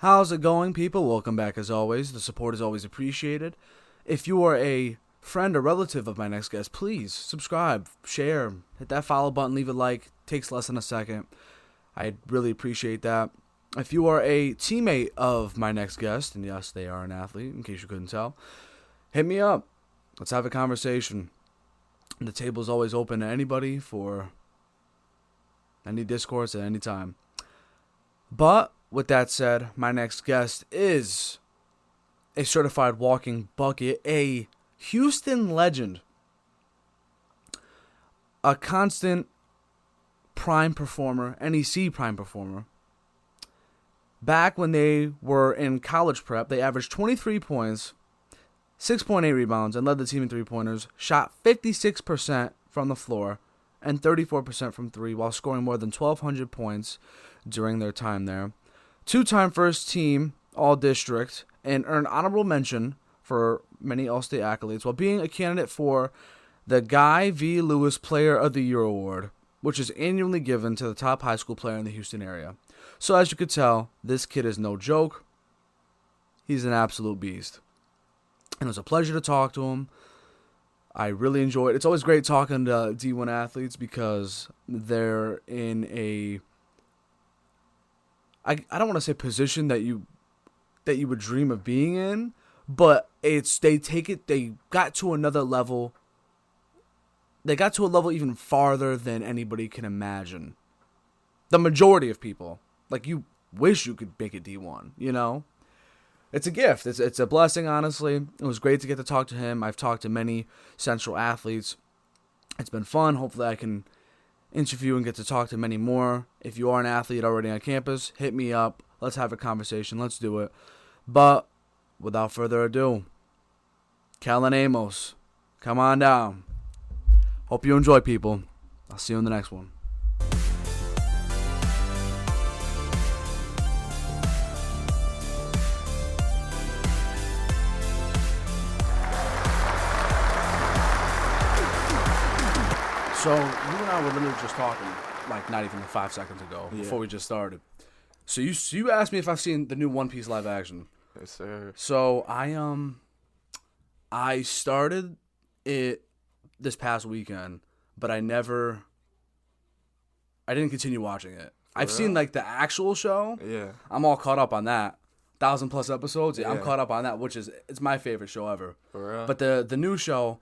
How's it going, people? Welcome back as always. The support is always appreciated. If you are a friend or relative of my next guest, please subscribe, share, hit that follow button, leave a like. Takes less than a second. I'd really appreciate that. If you are a teammate of my next guest, and yes, they are an athlete, in case you couldn't tell, hit me up. Let's have a conversation. The table is always open to anybody for any discourse at any time. But with that said, my next guest is a certified walking bucket, a Houston legend, a constant prime performer, NEC prime performer. Back when they were in college prep, they averaged 23 points, 6.8 rebounds, and led the team in three-pointers, shot 56% from the floor, and 34% from three, while scoring more than 1,200 points during their time there. Two-time first-team All-District, and earned honorable mention for many All-State accolades, while being a candidate for the Guy V. Lewis Player of the Year Award, which is annually given to the top high school player in the Houston area. So as you could tell, this kid is no joke. He's an absolute beast. And it was a pleasure to talk to him. I really enjoy it. It's always great talking to D1 athletes because they're in a, I don't want to say position that you would dream of being in, but they got to another level. They got to a level even farther than anybody can imagine. The majority of people, like, you wish you could make it D1, you know? It's a gift. It's a blessing, honestly. It was great to get to talk to him. I've talked to many Central athletes. It's been fun. Hopefully I can interview and get to talk to many more. If you are an athlete already on campus, hit me up. Let's have a conversation. Let's do it. But without further ado, Kellen Amos, come on down. Hope you enjoy, people. I'll see you in the next one. So, you and I were literally just talking, like, not even 5 seconds ago, before we just started. So, you asked me if I've seen the new One Piece live action. Yes, sir. So, I started it this past weekend, but I didn't continue watching it. I've seen, like, the actual show. Yeah. I'm all caught up on that. 1,000+ episodes. Yeah, I'm caught up on that, it's my favorite show ever. For real? But the new show,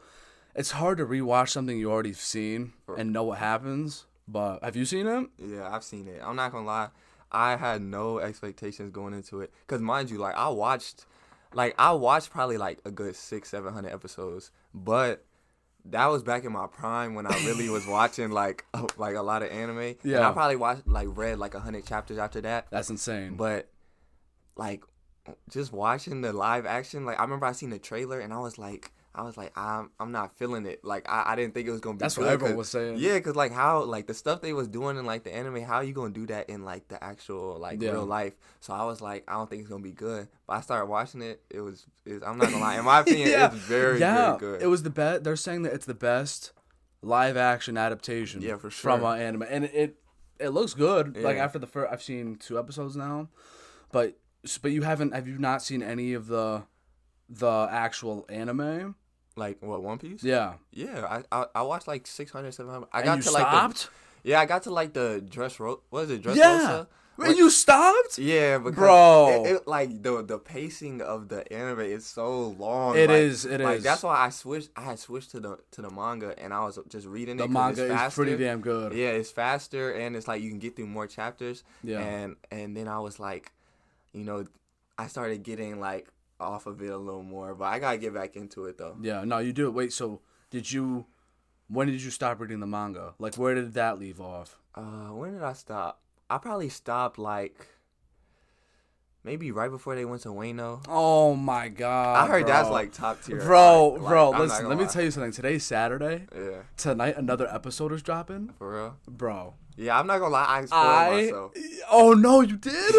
it's hard to rewatch something you already seen and know what happens. But have you seen it? Yeah, I've seen it. I'm not gonna lie, I had no expectations going into it. Cause mind you, I watched probably like a good 600-700 episodes, but that was back in my prime when I really was watching like a lot of anime. Yeah. And I probably read 100 chapters after that. That's insane. But just watching the live action, I remember I seen the trailer and I was like, I'm not feeling it. I didn't think it was gonna be. That's good what everyone was saying. Yeah, cause how the stuff they was doing in the anime, how you gonna do that in the actual real life? So I was like, I don't think it's gonna be good. But I started watching it. I'm not gonna lie. In my opinion, it's very very good. It was the best. They're saying that it's the best live action adaptation. Yeah, for sure. From an anime, and it looks good. Yeah. After the first, I've seen 2 episodes now, but you haven't. Have you not seen any of the actual anime? What, One Piece? Yeah. Yeah, I watched 600, 700. I and got you to stopped? I got to the dress what is it, Dress Yeah. Rosa? Wait, you stopped? Yeah, because bro, the pacing of the anime is so long. It is. That's why I had switched to the manga, and I was just reading it. The manga is pretty damn good. Yeah, it's faster, and it's you can get through more chapters. Yeah. And then I was I started getting off of it a little more, but I gotta get back into it though. Yeah, no, you do it. Wait, so when did you stop reading the manga? Where did that leave off? When did I stop? I probably stopped maybe right before they went to Wano. Oh my god! I heard that's top tier. Bro, listen. Let me tell you something. Today's Saturday. Yeah. Tonight another episode is dropping. For real, bro. Yeah, I'm not gonna lie. I spoiled myself. Oh no, you did,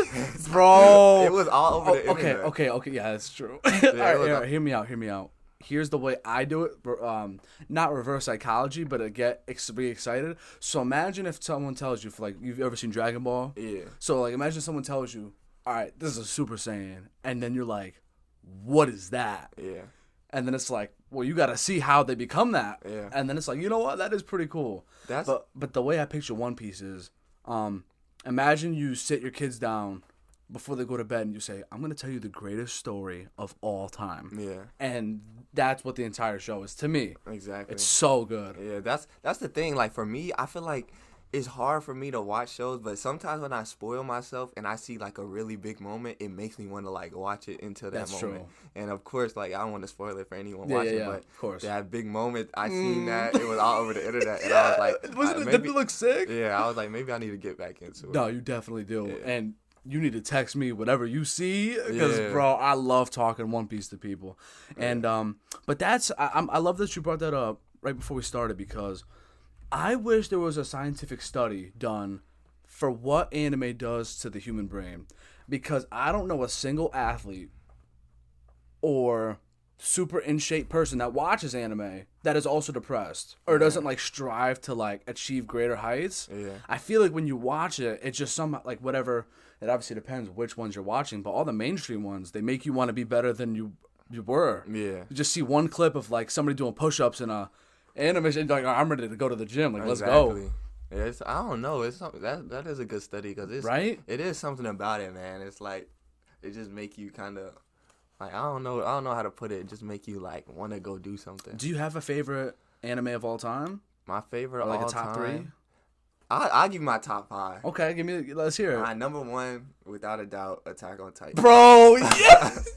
bro. It was all over the internet. Okay. Yeah, that's true. All right, hear me out. Here's the way I do it. Not reverse psychology, but to get be excited. So imagine if someone tells you, you've ever seen Dragon Ball? Yeah. So imagine someone tells you, all right, this is a Super Saiyan. And then you're like, what is that? Yeah. And then it's like, well, you got to see how they become that. Yeah. And then it's like, you know what? That is pretty cool. But the way I picture One Piece is, imagine you sit your kids down before they go to bed and you say, I'm going to tell you the greatest story of all time. Yeah. And that's what the entire show is to me. Exactly. It's so good. Yeah, that's the thing. Like, for me, I feel like it's hard for me to watch shows, but sometimes when I spoil myself and I see, like, a really big moment, it makes me want to, like, watch it until that moment. True. And, of course, like, I don't want to spoil it for anyone watching, but of course. That big moment, I seen that. It was all over the internet, and I was like... Didn't it look sick? Yeah, I was like, maybe I need to get back into it. No, you definitely do. Yeah. And you need to text me whatever you see, because, bro, I love talking One Piece to people. And, but that's... I love that you brought that up right before we started, because... I wish there was a scientific study done for what anime does to the human brain, because I don't know a single athlete or super in shape person that watches anime that is also depressed or doesn't like strive to like achieve greater heights. Yeah. I feel like when you watch it, it's just some like whatever. It obviously depends which ones you're watching, but all the mainstream ones, they make you want to be better than you were. Yeah. You just see one clip of like somebody doing push-ups in a animation, like, I'm ready to go to the gym. Like, let's go. Yeah, I don't know. It's something that is a good study, because it's right. It is something about it, man. It's like it just make you kind of like I don't know how to put it. It just make you like want to go do something. Do you have a favorite anime of all time? My favorite, or like all a top time? 3. I'll give you my top 5. Okay, let's hear it. My number 1, without a doubt, Attack on Titan. Bro, yes,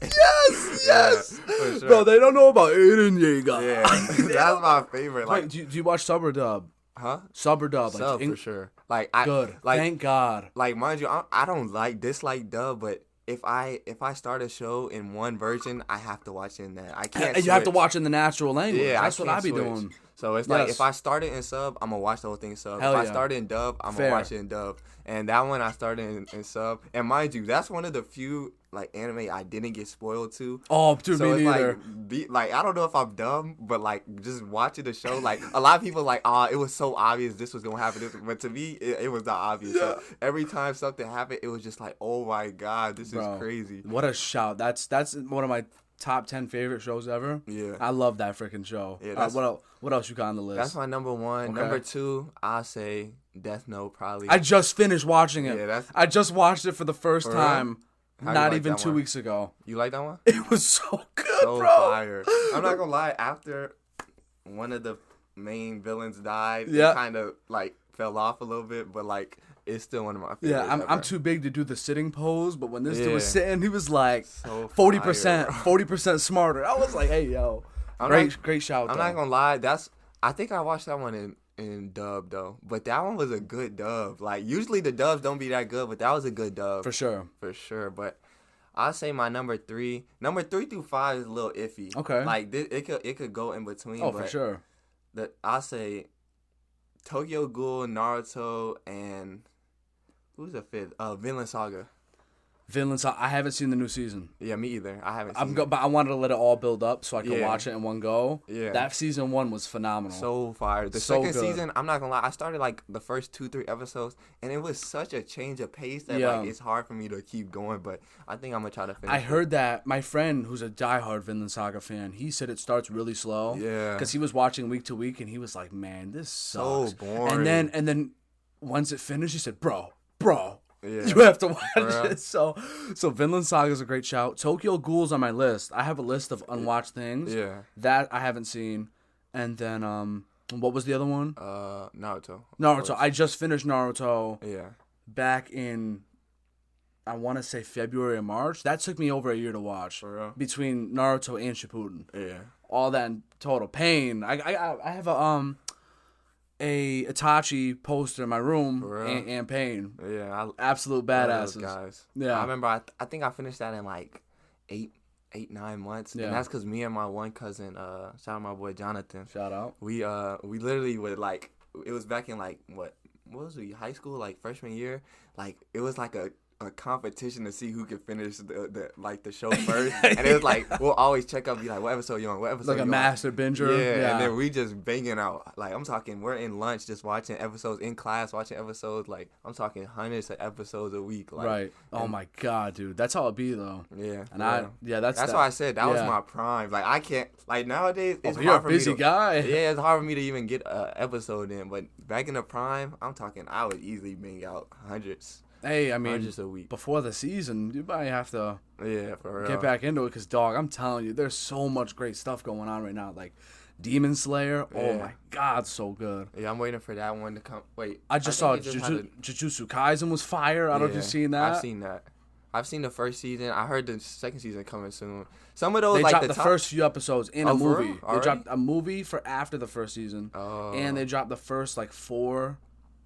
yes. For sure. Bro, they don't know about Eren Yeager. Yeah, that's my favorite. Like, wait, do you watch sub or dub? Huh? Sub or dub? Sub, for sure. Like, good. Like, thank God. Like, mind you, I don't dislike dub, but if I start a show in one version, I have to watch it in that. I can't. And you have to watch in the natural language. Yeah, that's what I be doing. So it's like if I start it in sub, I'm gonna watch the whole thing in sub. Hell if I start it in dub, I'm gonna watch it in dub. And that one I started in sub. And mind you, that's one of the few like anime I didn't get spoiled to. Oh, dude, so me it's neither. Like I don't know if I'm dumb, but like just watching the show, like a lot of people like, it was so obvious this was gonna happen. But to me, it was not obvious. Yeah. So every time something happened, it was just like, oh my God, this is crazy. What a shout! That's one of my top 10 favorite shows ever. Yeah, I love that freaking show. Yeah, what else you got on the list? That's my number 1. Okay. Number 2, I'll say Death Note probably. I just finished watching it. Yeah, I just watched it for the first time. Not even 2 weeks ago. You like that one? It was so good, so bro. Fire. I'm not gonna lie. After one of the main villains died, it kind of like fell off a little bit, but like it's still one of my favorites. Yeah, I'm too big to do the sitting pose, but when this dude was sitting, he was like 40% smarter. I was like, hey, yo, great shout. I'm not gonna lie. I think I watched that one in dub though, but that one was a good dub. Like usually the dubs don't be that good, but that was a good dub for sure. But I'll say my number 3 through 5 is a little iffy. Okay, like it could go in between. Oh, for sure. I'll say Tokyo Ghoul, Naruto, and who's the 5th? Vinland Saga. Vinland Saga. I haven't seen the new season. Yeah, me either. I haven't seen it. But I wanted to let it all build up so I could watch it in one go. Yeah. That season 1 was phenomenal. So fire. The second season, I'm not going to lie, I started like the first 2-3 episodes, and it was such a change of pace that like it's hard for me to keep going, but I think I'm going to try to finish I heard that my friend, who's a diehard Vinland Saga fan, he said it starts really slow. Yeah. Because he was watching week to week, and he was like, man, this sucks. So boring. And then once it finished, he said, bro. Yeah. You have to watch it. So Vinland Saga is a great shout. Tokyo Ghoul's on my list. I have a list of unwatched things. Yeah. That I haven't seen. And then what was the other one? Naruto. I just finished Naruto. Yeah. Back in, I want to say February or March. That took me over a year to watch. For real? Between Naruto and Shippuden. Yeah. All that in total. Pain. I have a Itachi poster in my room and Pain. Yeah, absolute badasses. Those guys. Yeah, I remember. I think I finished that in like 8-9 months. Yeah, and that's because me and my one cousin, shout out my boy Jonathan. Shout out. We literally would like. It was back in like what was we high school, like freshman year. Like it was like a a competition to see who could finish the show first. And it was like, we'll always check up, be like, what episode you on? What episode like you a on? master binger. Yeah, and then we just banging out. Like, I'm talking, we're in lunch just watching episodes, in class watching episodes. Like, I'm talking hundreds of episodes a week. Like, right. Oh, my God, dude. That's how it be, though. Yeah. And that's why I said that was my prime. Like, I can't, like, nowadays, it's you're hard a for me busy guy. Yeah, it's hard for me to even get an episode in. But back in the prime, I'm talking, I would easily bang out hundreds. Hey, I mean, hundreds a week. Before the season, you might have to for real. get back into it because, dog, I'm telling you, there's so much great stuff going on right now. Like, Demon Slayer, oh my God, so good. Yeah, I'm waiting for that one to come. Wait, I saw Jujutsu Kaisen was fire. I don't know if you've seen that. I've seen that. I've seen the first season. I heard the second season coming soon. Some of those, they like dropped the first few episodes in a movie. They already? dropped a movie for after the first season, and they dropped the first like 4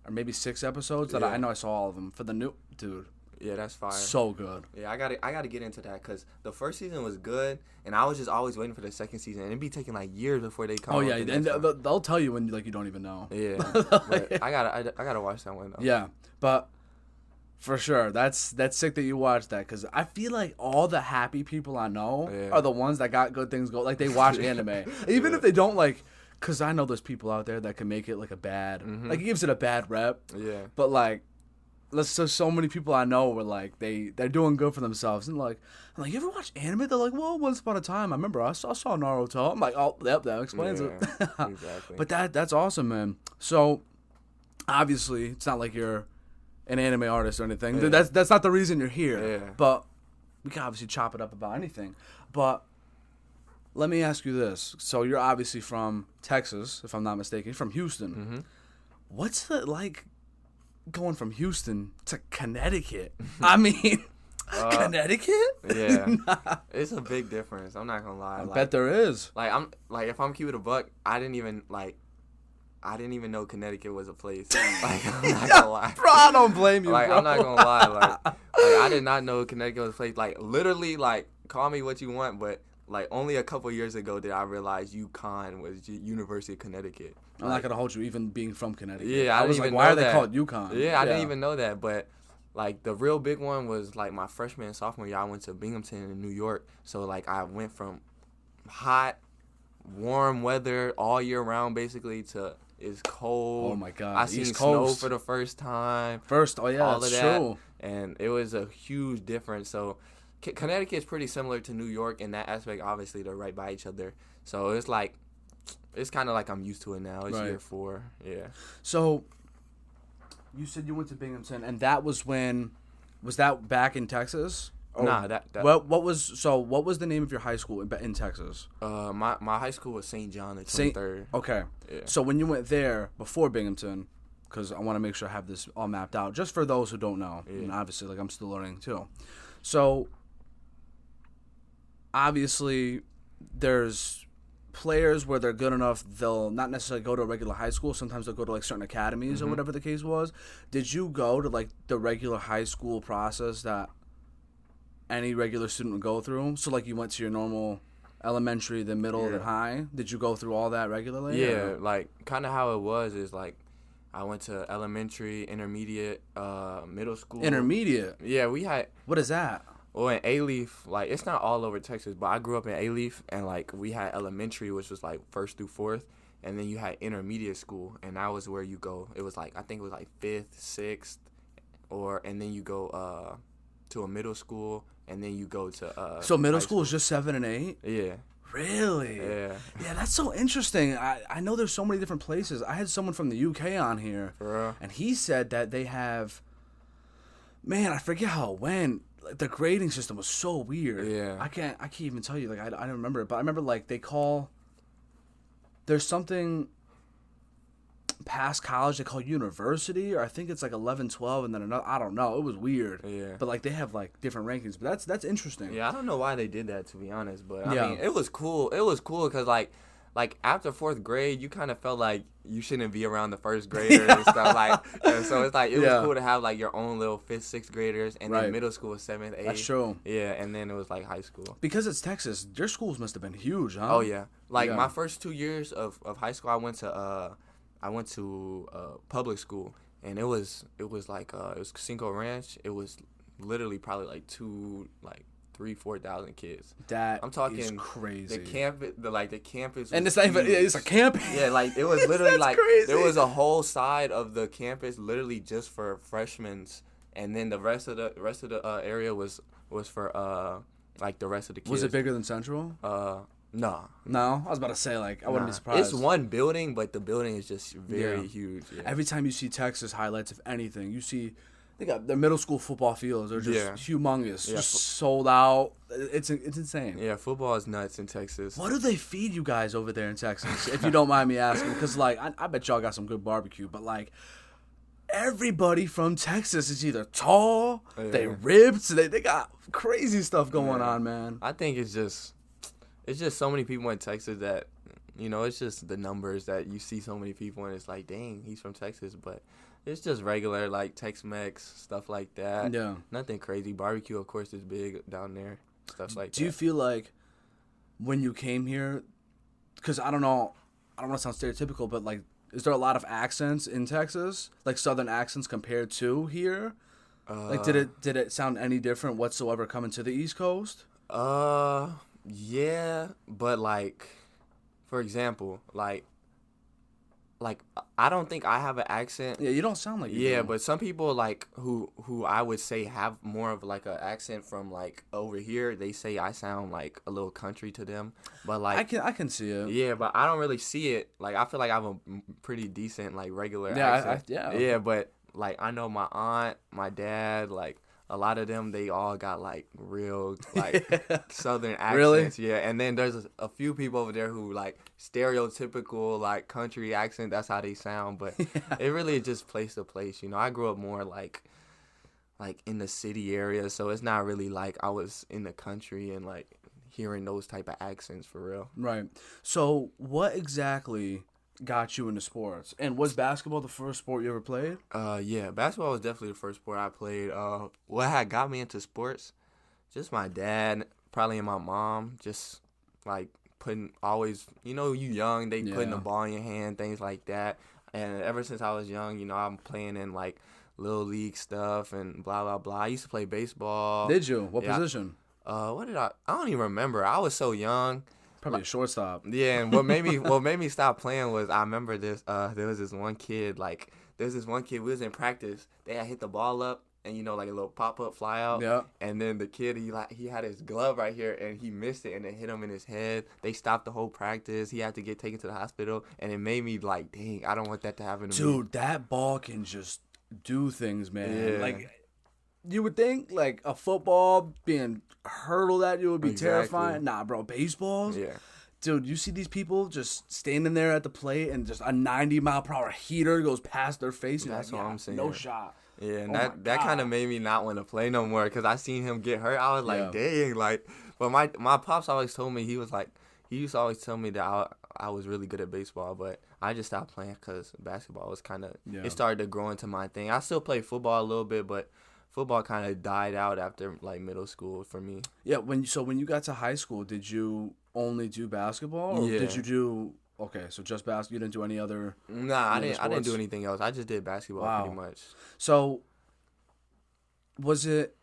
or maybe 6 episodes that I know I saw all of them for the new dude. Yeah, that's fire. So good. Yeah, I gotta get into that because the first season was good, and I was just always waiting for the second season, and it'd be taking like years before they come. Oh yeah, and they'll tell you when like you don't even know. Yeah, but I gotta watch that one though. Yeah, but for sure, that's sick that you watched that because I feel like all the happy people I know are the ones that got good things go. Like they watch anime, even if they don't like. Because I know there's people out there that can make it like a bad, like it gives it a bad rep. Yeah. But like. So many people I know were like they're doing good for themselves and like I'm like, you ever watch anime? They're like, well, once upon a time I remember I saw Naruto. I'm like, oh, yep, that explains it. Exactly. But that's awesome, man. So obviously it's not like you're an anime artist or anything. Yeah. That's not the reason you're here. Yeah. But we can obviously chop it up about anything. But let me ask you this: so you're obviously from Texas, if I'm not mistaken, from Houston. Mm-hmm. What's it like? Going from Houston to Connecticut. I mean, Connecticut? Yeah. It's a big difference. I'm not going to lie. I bet there is. Like, if I'm keeping a buck, I didn't even know Connecticut was a place. Like, I'm not going to lie. Bro, I don't blame you, like, bro. I'm not going to lie. Like, I did not know Connecticut was a place. Like, literally, like, call me what you want, but, like, only a couple years ago did I realize UConn was University of Connecticut. I'm not gonna hold you, even being from Connecticut. Yeah, I was like, why are they called UConn? Yeah, I didn't even know that. But like the real big one was like my freshman and sophomore year. I went to Binghamton in New York. So like I went from hot, warm weather all year round basically to it's cold. Oh my God! I seen snow for the first time. Oh yeah, all that's true. And it was a huge difference. So Connecticut is pretty similar to New York in that aspect. Obviously, they're right by each other. So it's like. It's kind of like I'm used to it now. It's year 4. Yeah. So, you said you went to Binghamton, and that was when... Was that back in Texas? Nah, that what was the name of your high school in Texas? My high school was St. John the 23rd. Okay. Yeah. So when you went there before Binghamton, because I want to make sure I have this all mapped out, just for those who don't know. Yeah. And obviously, like I'm still learning too. So, obviously, there's... players where they're good enough, they'll not necessarily go to a regular high school. Sometimes they'll go to like certain academies or whatever the case was. Did you go to like the regular high school process that any regular student would go through? So like you went to your normal elementary, then middle, then high. Did you go through all that regularly? Yeah, like kind of how it was is like I went to elementary, intermediate, middle school. Intermediate? Yeah, we had. What is that? Well, in A-Leaf, like, it's not all over Texas, but I grew up in A-Leaf, and, like, we had elementary, which was, like, 1st through 4th, and then you had intermediate school, and that was where you go. It was, like, I think it was, like, 5th, 6th, and then you go to a middle school, and then you go to So middle school is just 7 and 8? Yeah. Really? Yeah. Yeah, that's so interesting. I know there's so many different places. I had someone from the UK on here, for real? And he said that they have, man, I forget how it went. The grading system was so weird. Yeah. I can't even tell you. Like I don't remember it, but I remember like there's something past college they call university, or I think it's like 11, 12, and then another. I don't know. It was weird. Yeah. But like they have like different rankings. But that's interesting. Yeah, I don't know why they did that, to be honest. But I mean, it was cool. It was cool because like after 4th grade, you kind of felt like you shouldn't be around the 1st graders and stuff like. And so it's like it was cool to have like your own little 5th, 6th graders, and then middle school was 7th, 8th. That's true. Yeah, and then it was like high school. Because it's Texas, your schools must have been huge, huh? Oh yeah, like my first 2 years of high school, I went to public school, and it was like it was Cinco Ranch. It was literally probably like 3,000-4,000 kids. I'm That talking is crazy. The campus, And was it's not even, huge. it's a camp. Yeah, like it was literally like crazy. there was a whole side of the campus literally just for freshmen, and then the rest of the area was for like the rest of the kids. Was it bigger than Central? No. No, I was about to say, like, I wouldn't be surprised. It's one building, but the building is just very huge. Yeah. Every time you see Texas highlights of anything, you see they got their middle school football fields are just humongous, just sold out. It's insane. Yeah, football is nuts in Texas. What do they feed you guys over there in Texas, if you don't mind me asking? Because, like, I bet y'all got some good barbecue, but, like, everybody from Texas is either tall, they ripped, they got crazy stuff going on, man. I think it's just so many people in Texas that, you know, it's just the numbers that you see so many people and it's like, dang, he's from Texas. But it's just regular, like, Tex-Mex, stuff like that. Yeah. Nothing crazy. Barbecue, of course, is big down there, stuff like that. Do you feel like when you came here, because I don't want to sound stereotypical, but, like, is there a lot of accents in Texas, like Southern accents compared to here? Like, did it sound any different whatsoever coming to the East Coast? Yeah, but, like, for example, like I don't think I have an accent. Yeah, you don't sound like you do. But some people, like, who I would say have more of, like, an accent from, like, over here, they say I sound like a little country to them. But, like, I can see it. Yeah, but I don't really see it. Like, I feel like I have a pretty decent, like, regular accent. Yeah, but, like, I know my aunt, my dad, like, a lot of them, they all got, like, real, like, Southern accents. Really? Yeah, and then there's a few people over there who, like, stereotypical, like, country accent. That's how they sound. But it really is just place to place. You know, I grew up more, like in the city area. So it's not really like I was in the country and, like, hearing those type of accents for real. Right. So what exactly got you into sports? And was basketball the first sport you ever played? Yeah, basketball was definitely the first sport I played. What had got me into sports? Just my dad, probably, and my mom, just, like, putting always, you know, you young, they putting the ball in your hand, things like that. And ever since I was young, you know, I'm playing in, like, little league stuff and blah, blah, blah. I used to play baseball. Did you? What position? What did I don't even remember. I was so young. Probably a shortstop. Yeah, and what made me stop playing was I remember this. There was this one kid. We was in practice. They had hit the ball up, and, you know, like a little pop up fly out. Yeah. And then the kid, he had his glove right here, and he missed it, and it hit him in his head. They stopped the whole practice. He had to get taken to the hospital, and it made me like, dang, I don't want that to happen to me. Dude, that ball can just do things, man. Yeah. Like, you would think, like, a football being hurled at you would be terrifying. Nah, bro, baseballs? Yeah. Dude, you see these people just standing there at the plate and just a 90-mile-per-hour heater goes past their face. That's what I'm saying. No shot. Yeah, and that kind of made me not want to play no more because I seen him get hurt. I was like, dang, like. But my pops always told me, he used to always tell me that I was really good at baseball, but I just stopped playing because basketball was kind of, it started to grow into my thing. I still play football a little bit, but football kind of died out after, like, middle school for me. Yeah, when you got to high school, did you only do basketball, or did you do? Okay, so just basketball. You didn't do any other. Nah, I didn't do anything else. I just did basketball pretty much. So, was it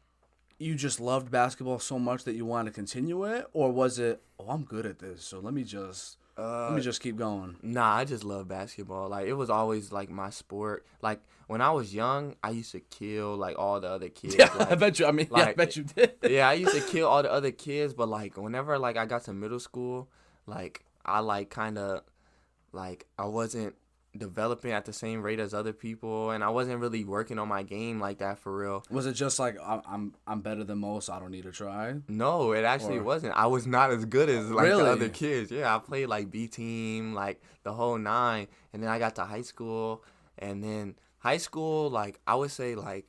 you just loved basketball so much that you wanted to continue it, or was it, oh, I'm good at this, so let me just keep going? Nah, I just love basketball. Like, it was always, like, my sport. Like, when I was young, I used to kill, like, all the other kids. Yeah, like, I bet you. I mean, I bet you did. Yeah, I used to kill all the other kids, but, like, whenever, like, I got to middle school, like, I, like, kind of, like, I wasn't developing at the same rate as other people, and I wasn't really working on my game like that for real. Was it just like, I'm better than most, I don't need to try? No, it actually wasn't. I was not as good as, like, really? the other kids. Yeah, I played, like, B team, like, the whole 9, and then I got to high school, and then high school, like, I would say, like,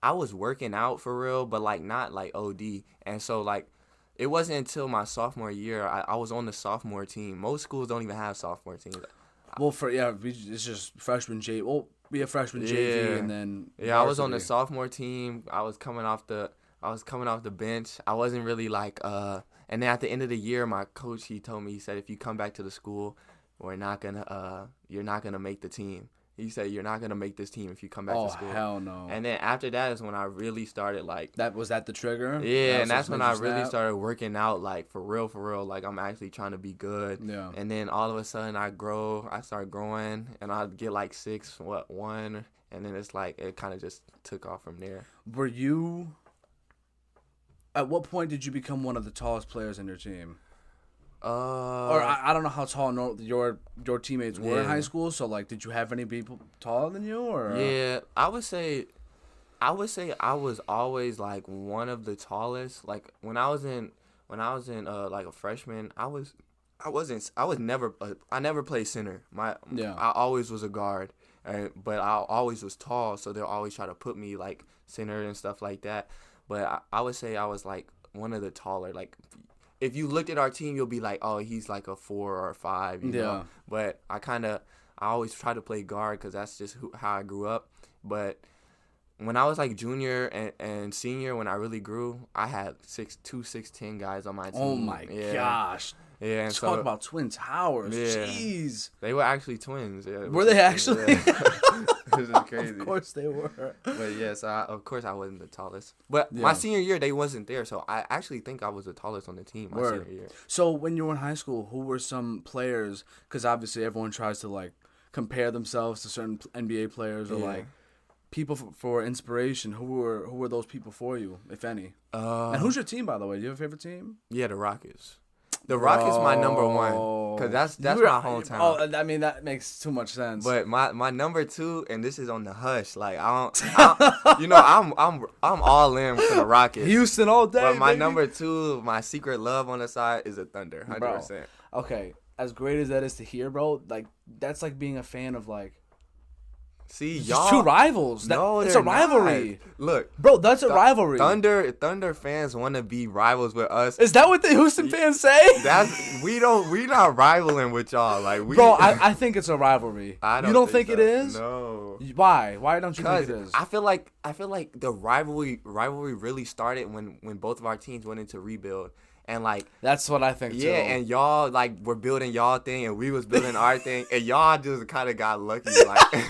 I was working out for real, but, like, not, like, OD. And so, like, it wasn't until my sophomore year, I was on the sophomore team. Most schools don't even have sophomore teams. Well, it's just freshman JV. Well, be a freshman JV, and then I was on the sophomore team. I was coming off the bench. I wasn't really like and then at the end of the year, my coach, he told me, he said, if you come back to the school, you're not gonna make the team. He said, "You're not gonna make this team if you come back to school." Oh hell no! And then after that is when I really started like. That was the trigger. Yeah, and that's when I really started working out like for real. Like I'm actually trying to be good. Yeah. And then all of a sudden I start growing, and I get like 6'1", and then it's like it kind of just took off from there. Were you? At what point did you become one of the tallest players in your team? Or I don't know how tall your teammates were in high school. So like, did you have any people taller than you? Or yeah, I would say I was always like one of the tallest. Like when I was in like a freshman, I never played center. I always was a guard, but I always was tall, so they'll always try to put me like center and stuff like that. But I would say I was like one of the taller. Like if you looked at our team, you'll be like, oh, he's like a 4 or a 5, you know. But I always try to play guard because that's just how I grew up. But when I was like junior and senior, when I really grew, I had 6'10" guys on my team. Oh my gosh. Yeah, and talk about Twin Towers. Yeah. Jeez. They were actually twins. Yeah, were they actually? Yeah. This is crazy. Of course they were. But yes, of course I wasn't the tallest. But my senior year, they wasn't there, so I actually think I was the tallest on the team my senior year. So when you were in high school, who were some players? Because obviously everyone tries to like compare themselves to certain NBA players or like people for inspiration. Who were those people for you, if any? And who's your team, by the way? Do you have a favorite team? Yeah, the Rockets. The Rockets my number one because that's my hometown. Oh, I mean that makes too much sense. But my number 2, and this is on the hush. Like I'm all in for the Rockets. Houston all day. But my baby. number 2, my secret love on the side is the Thunder, 100%. Okay, as great as that is to hear, bro, like that's like being a fan of like. See, y'all. Just two rivals. It's a rivalry. Not. Look, bro, that's a rivalry. Thunder fans want to be rivals with us. Is that what the Houston fans say? We not rivaling with y'all. Like bro, I think it's a rivalry. You don't think it is? No. Why? Why don't you think it is? I feel like the rivalry really started when both of our teams went into rebuild. And like that's what I think too. Yeah, and y'all like were building y'all thing, and we was building our thing, and y'all just kind of got lucky. Like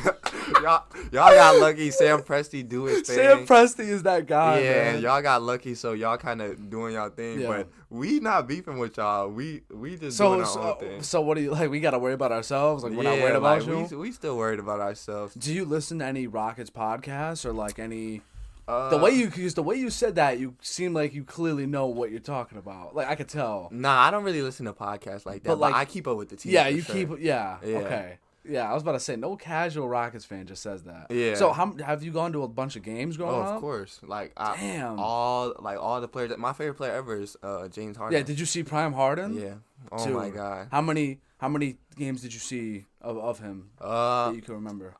y'all got lucky. Sam Presti do his thing. Sam Presti is that guy. Yeah, man. and y'all got lucky, so y'all kind of doing y'all thing. Yeah. But we not beefing with y'all. We just doing our own thing. So what do you like? We gotta worry about ourselves. Like we're not worried about you. We still worried about ourselves. Do you listen to any Rockets podcasts or like any? The way you said that, you seem like you clearly know what you're talking about. Like I could tell. Nah, I don't really listen to podcasts like that. But I keep up with the team. Yeah, you keep. Yeah. Okay. Yeah, I was about to say no casual Rockets fan just says that. Yeah. So have you gone to a bunch of games growing up? Oh, of course. Like damn. All the players. My favorite player ever is James Harden. Yeah. Did you see Prime Harden? Yeah. Oh Dude, my God. How many games did you see of him that you can remember?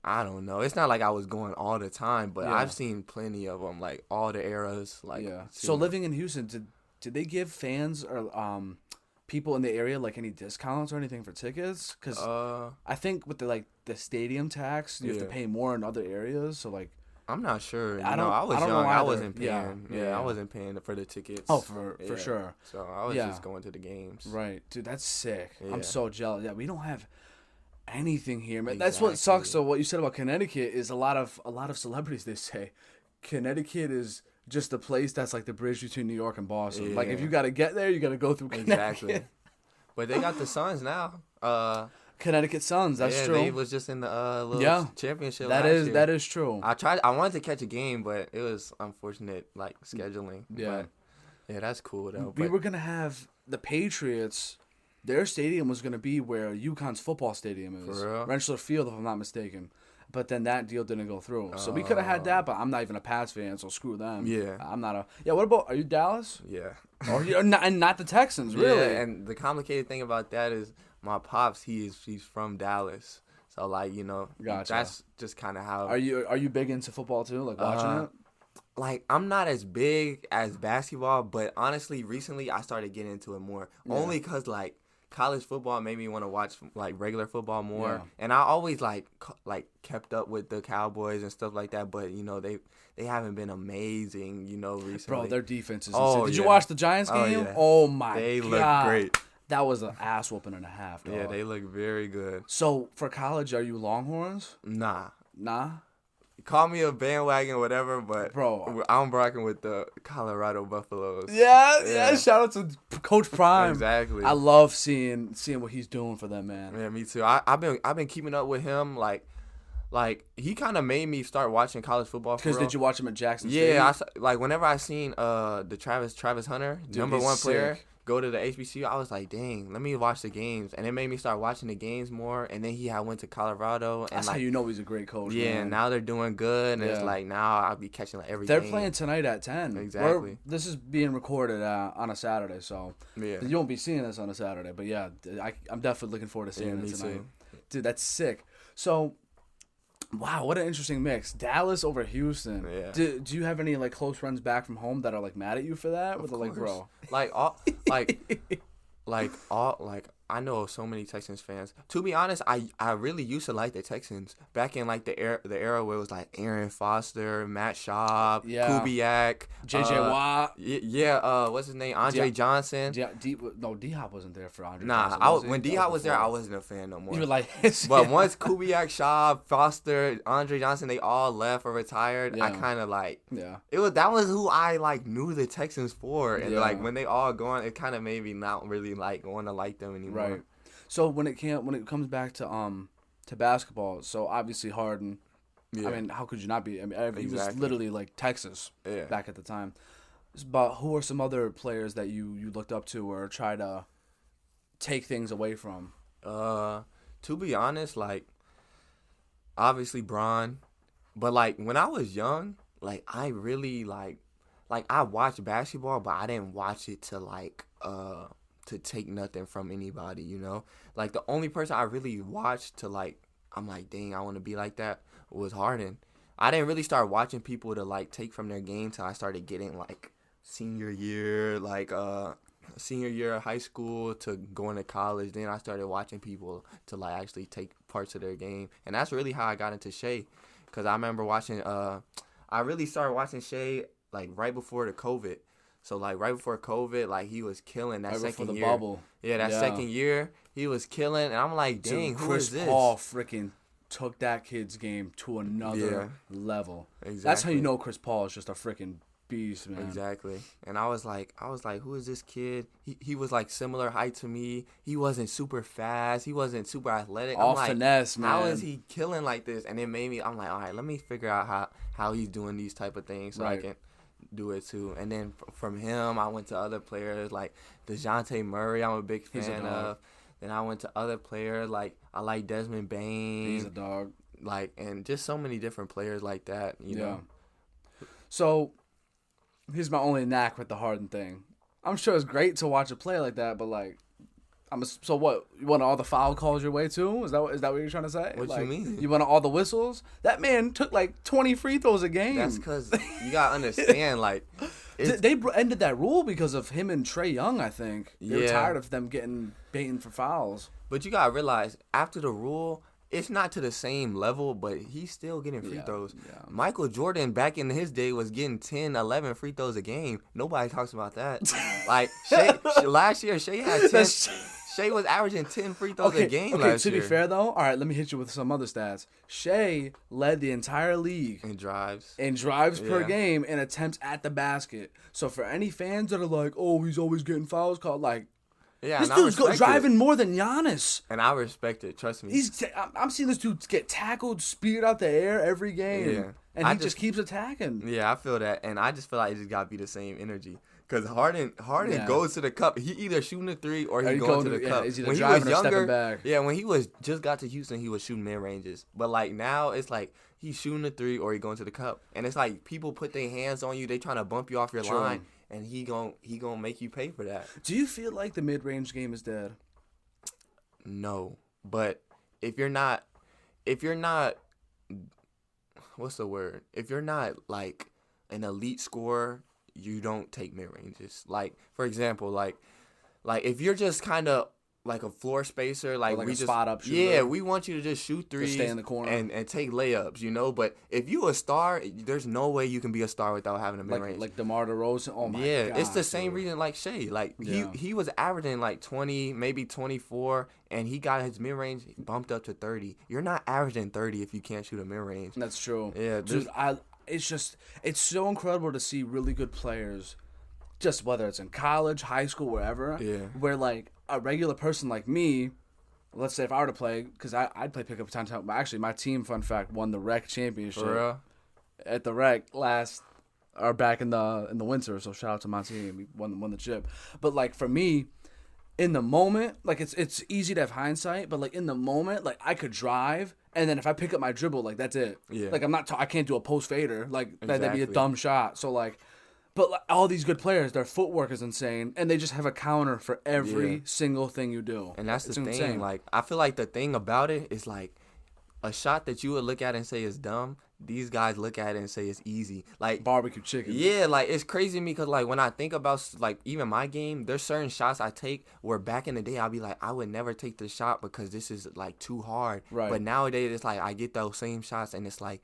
I don't know. It's not like I was going all the time, but I've seen plenty of them, like all the eras. Like So living in Houston, did they give fans or people in the area like any discounts or anything for tickets? Because I think with the stadium tax, you have to pay more in other areas. So like, I'm not sure. I was young. I wasn't paying. I wasn't paying for the tickets. Oh, for sure. So I was just going to the games. Right, dude. That's sick. Yeah. I'm so jealous. Yeah, we don't have anything here, man. Exactly. That's what sucks. So what you said about Connecticut is a lot of celebrities, they say Connecticut is just a place that's like the bridge between New York and Boston. Yeah. Like if you got to get there, you got to go through Connecticut. Exactly. But they got the Suns now. Connecticut Suns. That's true. They was just in the little championship. That is true. I wanted to catch a game, but it was unfortunate like scheduling. Yeah. But, that's cool though. We were gonna have the Patriots. Their stadium was going to be where UConn's football stadium is. For real? Rensselaer Field, if I'm not mistaken. But then that deal didn't go through. So we could have had that, but I'm not even a Pats fan, so screw them. Yeah. I'm not a... Yeah, what about... Are you Dallas? Yeah. And not the Texans, really? Yeah, and the complicated thing about that is my pops, he's from Dallas. So, like, gotcha. That's just kind of how... Are you big into football, too? Like, watching it? Like, I'm not as big as basketball, but honestly, recently, I started getting into it more. Yeah. Only because, like, college football made me want to watch like regular football more, and I always like kept up with the Cowboys and stuff like that. But they haven't been amazing, recently. Bro, their defense is insane. Did you watch the Giants game? Yeah. Oh my god, they look great. That was an ass whooping and a half, dog. Yeah, they look very good. So for college, are you Longhorns? Nah. Call me a bandwagon, whatever, but bro, I'm rocking with the Colorado Buffaloes. Yeah. Shout out to Coach Prime. Exactly. I love seeing what he's doing for them, man. Yeah, me too. I've been keeping up with him. Like he kind of made me start watching college football. Because did you watch him at Jackson State? Yeah, whenever I seen the Travis Hunter, Dude, #1 player, sick. go to the HBCU, I was like, dang, let me watch the games, and it made me start watching the games more. And then he had went to Colorado, and that's how you know he's a great coach. Yeah, man. and now they're doing good, and it's like now I'll be catching like everything. They're playing tonight at 10. Exactly. This is being recorded on a Saturday, so yeah, you won't be seeing this on a Saturday. But yeah, I'm definitely looking forward to seeing it tonight. Too. Dude, that's sick. So. Wow, what an interesting mix. Dallas over Houston. Yeah. Do you have any like close friends back from home that are like mad at you for that? Or like, bro. I know so many Texans fans. To be honest, I really used to like the Texans back in like the era where it was like Aaron Foster, Matt Schaub, Kubiak, J.J. Watt. What's his name? Andre Johnson. D-Hop wasn't there for Andre Nah, Johnson. when D-Hop was there, I wasn't a fan no more. You were like, but once Kubiak, Schaub, Foster, Andre Johnson, they all left or retired, I kind of like, that was who I like knew the Texans for. And like when they all gone, it kind of made me not really like want to like them anymore. Right. So when it comes back to basketball, so obviously Harden. Yeah. I mean, how could you not be? I mean, he was literally like Texas back at the time. But who are some other players that you looked up to or try to take things away from? To be honest, like obviously Bron, but like when I was young, like I really like I watched basketball, but I didn't watch it to take nothing from anybody, you know? Like, the only person I really watched to, like, I'm like, dang, I want to be like that, was Harden. I didn't really start watching people to, like, take from their game till I started getting, like, senior year of high school to going to college. Then I started watching people to, like, actually take parts of their game. And that's really how I got into Shea. Because I remember watching, I really started watching Shea, like, right before the COVID. So, like, right before COVID, like, he was killing that second year. Bubble. Yeah, that second year, he was killing. And I'm like, dang, who is this? Chris Paul freaking took that kid's game to another level. Exactly. That's how you know Chris Paul is just a freaking beast, man. Exactly. And I was like, who is this kid? He was, like, similar height to me. He wasn't super fast. He wasn't super athletic. All I'm finesse, like, man. How is he killing like this? And it made me, I'm like, all right, let me figure out how he's doing these type of things so I can do it too. And then from him I went to other players like DeJounte Murray. I'm a big fan of. Then I went to other players like I like Desmond Bain. He's a dog. Like, and just so many different players like that, you know. So here's my only knack with the Harden thing. I'm sure it's great to watch a play like that, but like so what? You want all the foul calls your way too? Is that what you're trying to say? What like, you mean? You want all the whistles? That man took like 20 free throws a game. That's because you gotta understand, like they ended that rule because of him and Trae Young. I think they were tired of them getting baited for fouls. But you gotta realize after the rule, it's not to the same level, but he's still getting free throws. Yeah. Michael Jordan back in his day was getting 10, 11 free throws a game. Nobody talks about that. Like last year, Shea had 10. Shea was averaging 10 free throws a game last year. To be fair, though, all right, let me hit you with some other stats. Shea led the entire league in drives per game and attempts at the basket. So for any fans that are like, oh, he's always getting fouls called, like, this dude's driving more than Giannis. And I respect it, trust me. I'm seeing this dude get tackled, speed out the air every game. Yeah. And he just keeps attacking. Yeah, I feel that. And I just feel like it just got to be the same energy. Because Harden goes to the cup. He either shooting a three or he's going to the cup. He's either driving or stepping back. Yeah, when he was just got to Houston, he was shooting mid-ranges. But, like, now it's like he's shooting a three or he's going to the cup. And it's like people put their hands on you. They trying to bump you off your line. And he gonna make you pay for that. Do you feel like the mid-range game is dead? No. But if you're not what's the word? If you're not like an elite scorer, you don't take mid ranges. Like, for example, like if you're just kind of like a floor spacer, like Or we a just spot up shooter. yeah, we want you to just shoot threes, stay in the corner. and take layups, you know. But if you a star, there's no way you can be a star without having a mid range. Like DeMar DeRozan. Oh my god. Yeah, it's the same dude. reason like Shea. Like Yeah. he was averaging like 20, maybe 24, and he got his mid range bumped up to 30. You're not averaging 30 if you can't shoot a mid range. That's true. Yeah, dude. It's so incredible to see really good players, just whether it's in college, high school, wherever. Yeah. Where like a regular person like me, let's say if I were to play, because I'd play pickup time. Actually, my team, fun fact, won the rec championship For real? at the rec back in the winter. So shout out to my team, we won the chip. But like for me, in the moment, like it's easy to have hindsight, but like in the moment, like I could drive, and then if I pick up my dribble, like that's it. Yeah. Like I can't do a post fader. Like that'd be a Exactly. dumb shot. So like. But like, all these good players, their footwork is insane, and they just have a counter for every single thing you do. And that's It's the thing. insane. Like I feel like the thing about it is like a shot that you would look at and say is dumb. These guys look at it and say it's easy. Like Barbecue chicken. yeah, like it's crazy to me because like when I think about like even my game, there's certain shots I take where back in the day I'll be like I would never take this shot because this is like too hard. Right. But nowadays it's like I get those same shots and it's like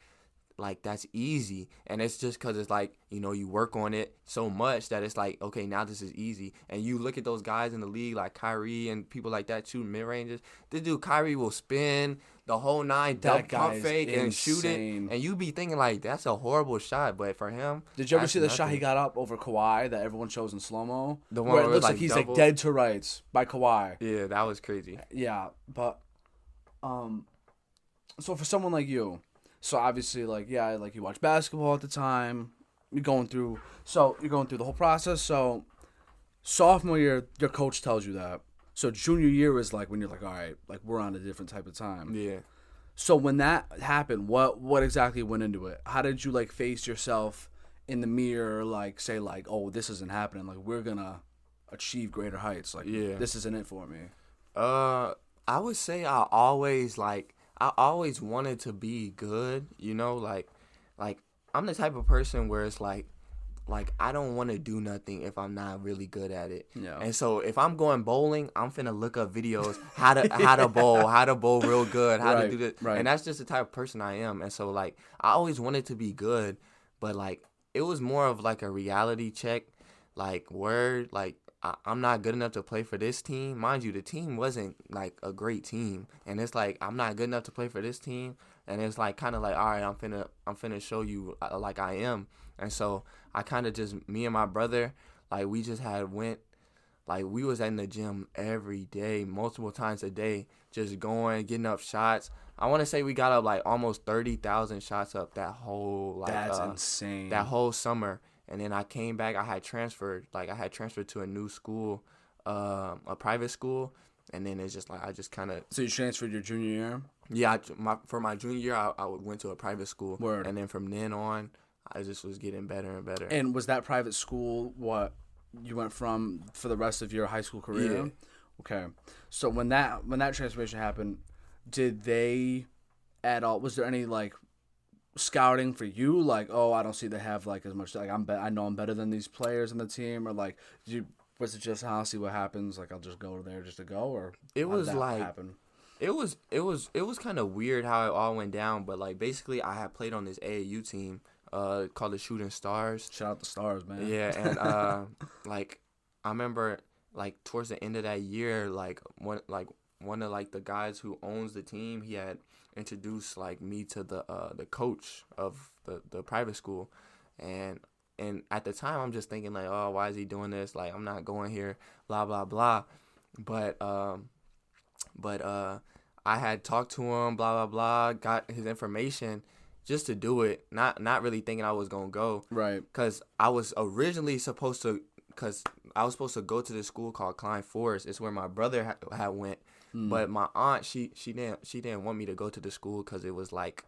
that's easy, and it's just because it's like, you know, you work on it so much that it's like, okay, now this is easy. And you look at those guys in the league like Kyrie and people like that shooting mid ranges. This dude Kyrie will spin the whole 9, That pump guy's fake and shoot it, insane. and you be thinking like that's a horrible shot, but for him, Did you ever that's see the shot nothing. he got up over Kawhi that everyone shows in slow mo? The one where it where it looks was, like like, he's double? like dead to rights by Kawhi. Yeah, that was crazy. Yeah, but so for someone like you, so obviously like like you watch basketball at the time, you're going through the whole process. So sophomore year, your coach tells you that. So junior year is like when you're like, all right, like we're on a different type of time. Yeah. So when that happened, what exactly went into it? How did you like face yourself in the mirror, like say like, oh, this isn't happening. Like we're gonna achieve greater heights. Like this isn't it for me. I would say I always wanted to be good, you know, like I'm the type of person where it's like I don't want to do nothing if I'm not really good at it. Yeah. And so if I'm going bowling, I'm finna look up videos how to bowl real good, how to do this. Right. And that's just the type of person I am. And so like I always wanted to be good, but like it was more of like a reality check, like I'm not good enough to play for this team. Mind you, the team wasn't like a great team, and it's like I'm not good enough to play for this team, and it's like kind of like, all right, I'm finna show you like I am. And so I kind of just, me and my brother, like we just we was in the gym every day, multiple times a day, just going, getting up shots. I want to say we got up like almost 30,000 shots up that whole That's insane. that whole summer. And then I came back. I had transferred to a new school, a private school, and then it's just like I just kind of. So you transferred your junior year? Yeah, for my junior year, I went to a private school. Word. And then from then on, I just was getting better and better. And was that private school what you went from for the rest of your high school career? Yeah. Okay. So when that transformation happened, did they at all? Was there any like scouting for you, like, oh, I don't see they have like as much, like I know I'm better than these players on the team, or like was it just I'll see what happens, like I'll just go there just to go, or it was how did that like happen? it was kind of weird how it all went down, but like basically I had played on this AAU team called the Shooting Stars. Shout out the Stars, man. Yeah, and like I remember like towards the end of that year, like one of like the guys who owns the team, he had introduced like me to the coach of the private school, and at the time I'm just thinking like, oh, why is he doing this? Like I'm not going here, blah blah blah, but I had talked to him, blah blah blah, got his information just to do it, not really thinking I was gonna go, Right. Cause I was originally supposed to go to this school called Klein Forest. It's where my brother had went. But my aunt, she didn't want me to go to the school because it was like,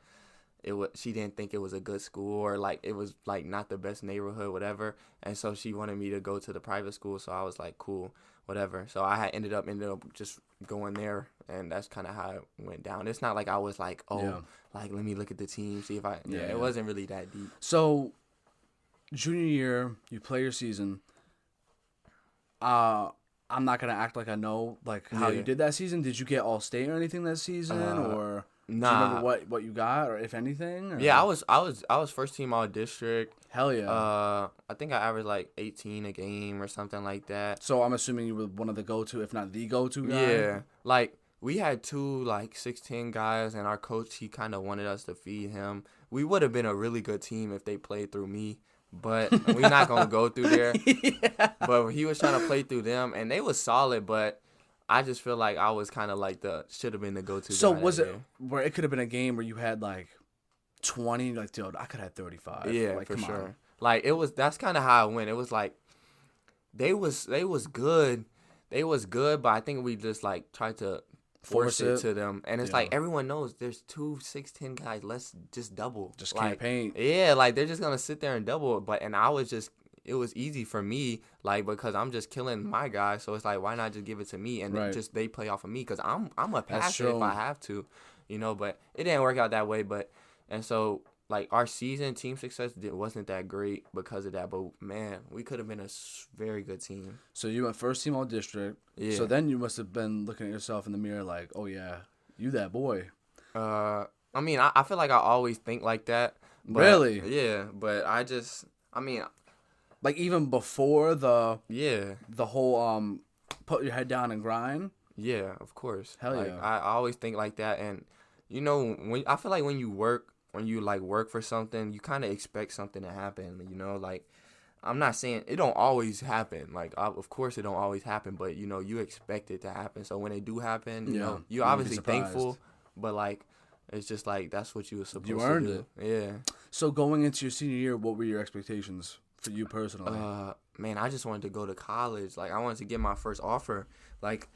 she didn't think it was a good school, or like it was like not the best neighborhood, whatever. And so she wanted me to go to the private school. So I was like, cool, whatever. So I had ended up just going there, and that's kind of how it went down. It's not like I was like, like let me look at the team, see if it wasn't really that deep. So junior year, you play your season. I'm not gonna act like I know like how you did that season. Did you get all state or anything that season, or do you remember what you got, or if anything? Or? Yeah, I was first team all district. Hell yeah. I think I averaged like 18 a game or something like that. So I'm assuming you were one of the go-to, if not the go-to guy. Yeah, like we had 2 like 6'10" guys, and our coach, he kind of wanted us to feed him. We would have been a really good team if they played through me. But we're not going to go through there. Yeah. But he was trying to play through them, and they was solid, but I just feel like I was kind of like should have been the go-to So guy was it where it could have been a game where you had like 20, like, dude, I could have 35. Yeah, like, for come sure. on. Like, that's kind of how it went. It was like they was good. They was good, but I think we just like tried to force it to them. And it's like everyone knows there's 2 6'10" guys. Let's just double. Just like, can't paint. Yeah, like they're just gonna sit there and double. And I was just, it was easy for me, like, because I'm just killing my guy. So it's like, why not just give it to me and just they play off of me? Because I'm a passer if I have to, you know. But it didn't work out that way. And so like our season team success wasn't that great because of that. But man, we could have been a very good team. So you went first team all district. Yeah. So then you must have been looking at yourself in the mirror like, oh yeah, you that boy. I mean, I feel like I always think like that. But, really? Yeah, but like even before the whole put your head down and grind. Yeah, of course. Hell like, yeah. I always think like that, and you know, I feel like when you work for something, you kind of expect something to happen. You know, like I'm not saying it don't always happen. Like of course it don't always happen, but you know you expect it to happen. So when it do happen, you know you're obviously thankful, but like it's just like that's what you were supposed to do. You earned it. Yeah. So going into your senior year, what were your expectations for you personally? Man, I just wanted to go to college. Like I wanted to get my first offer. Like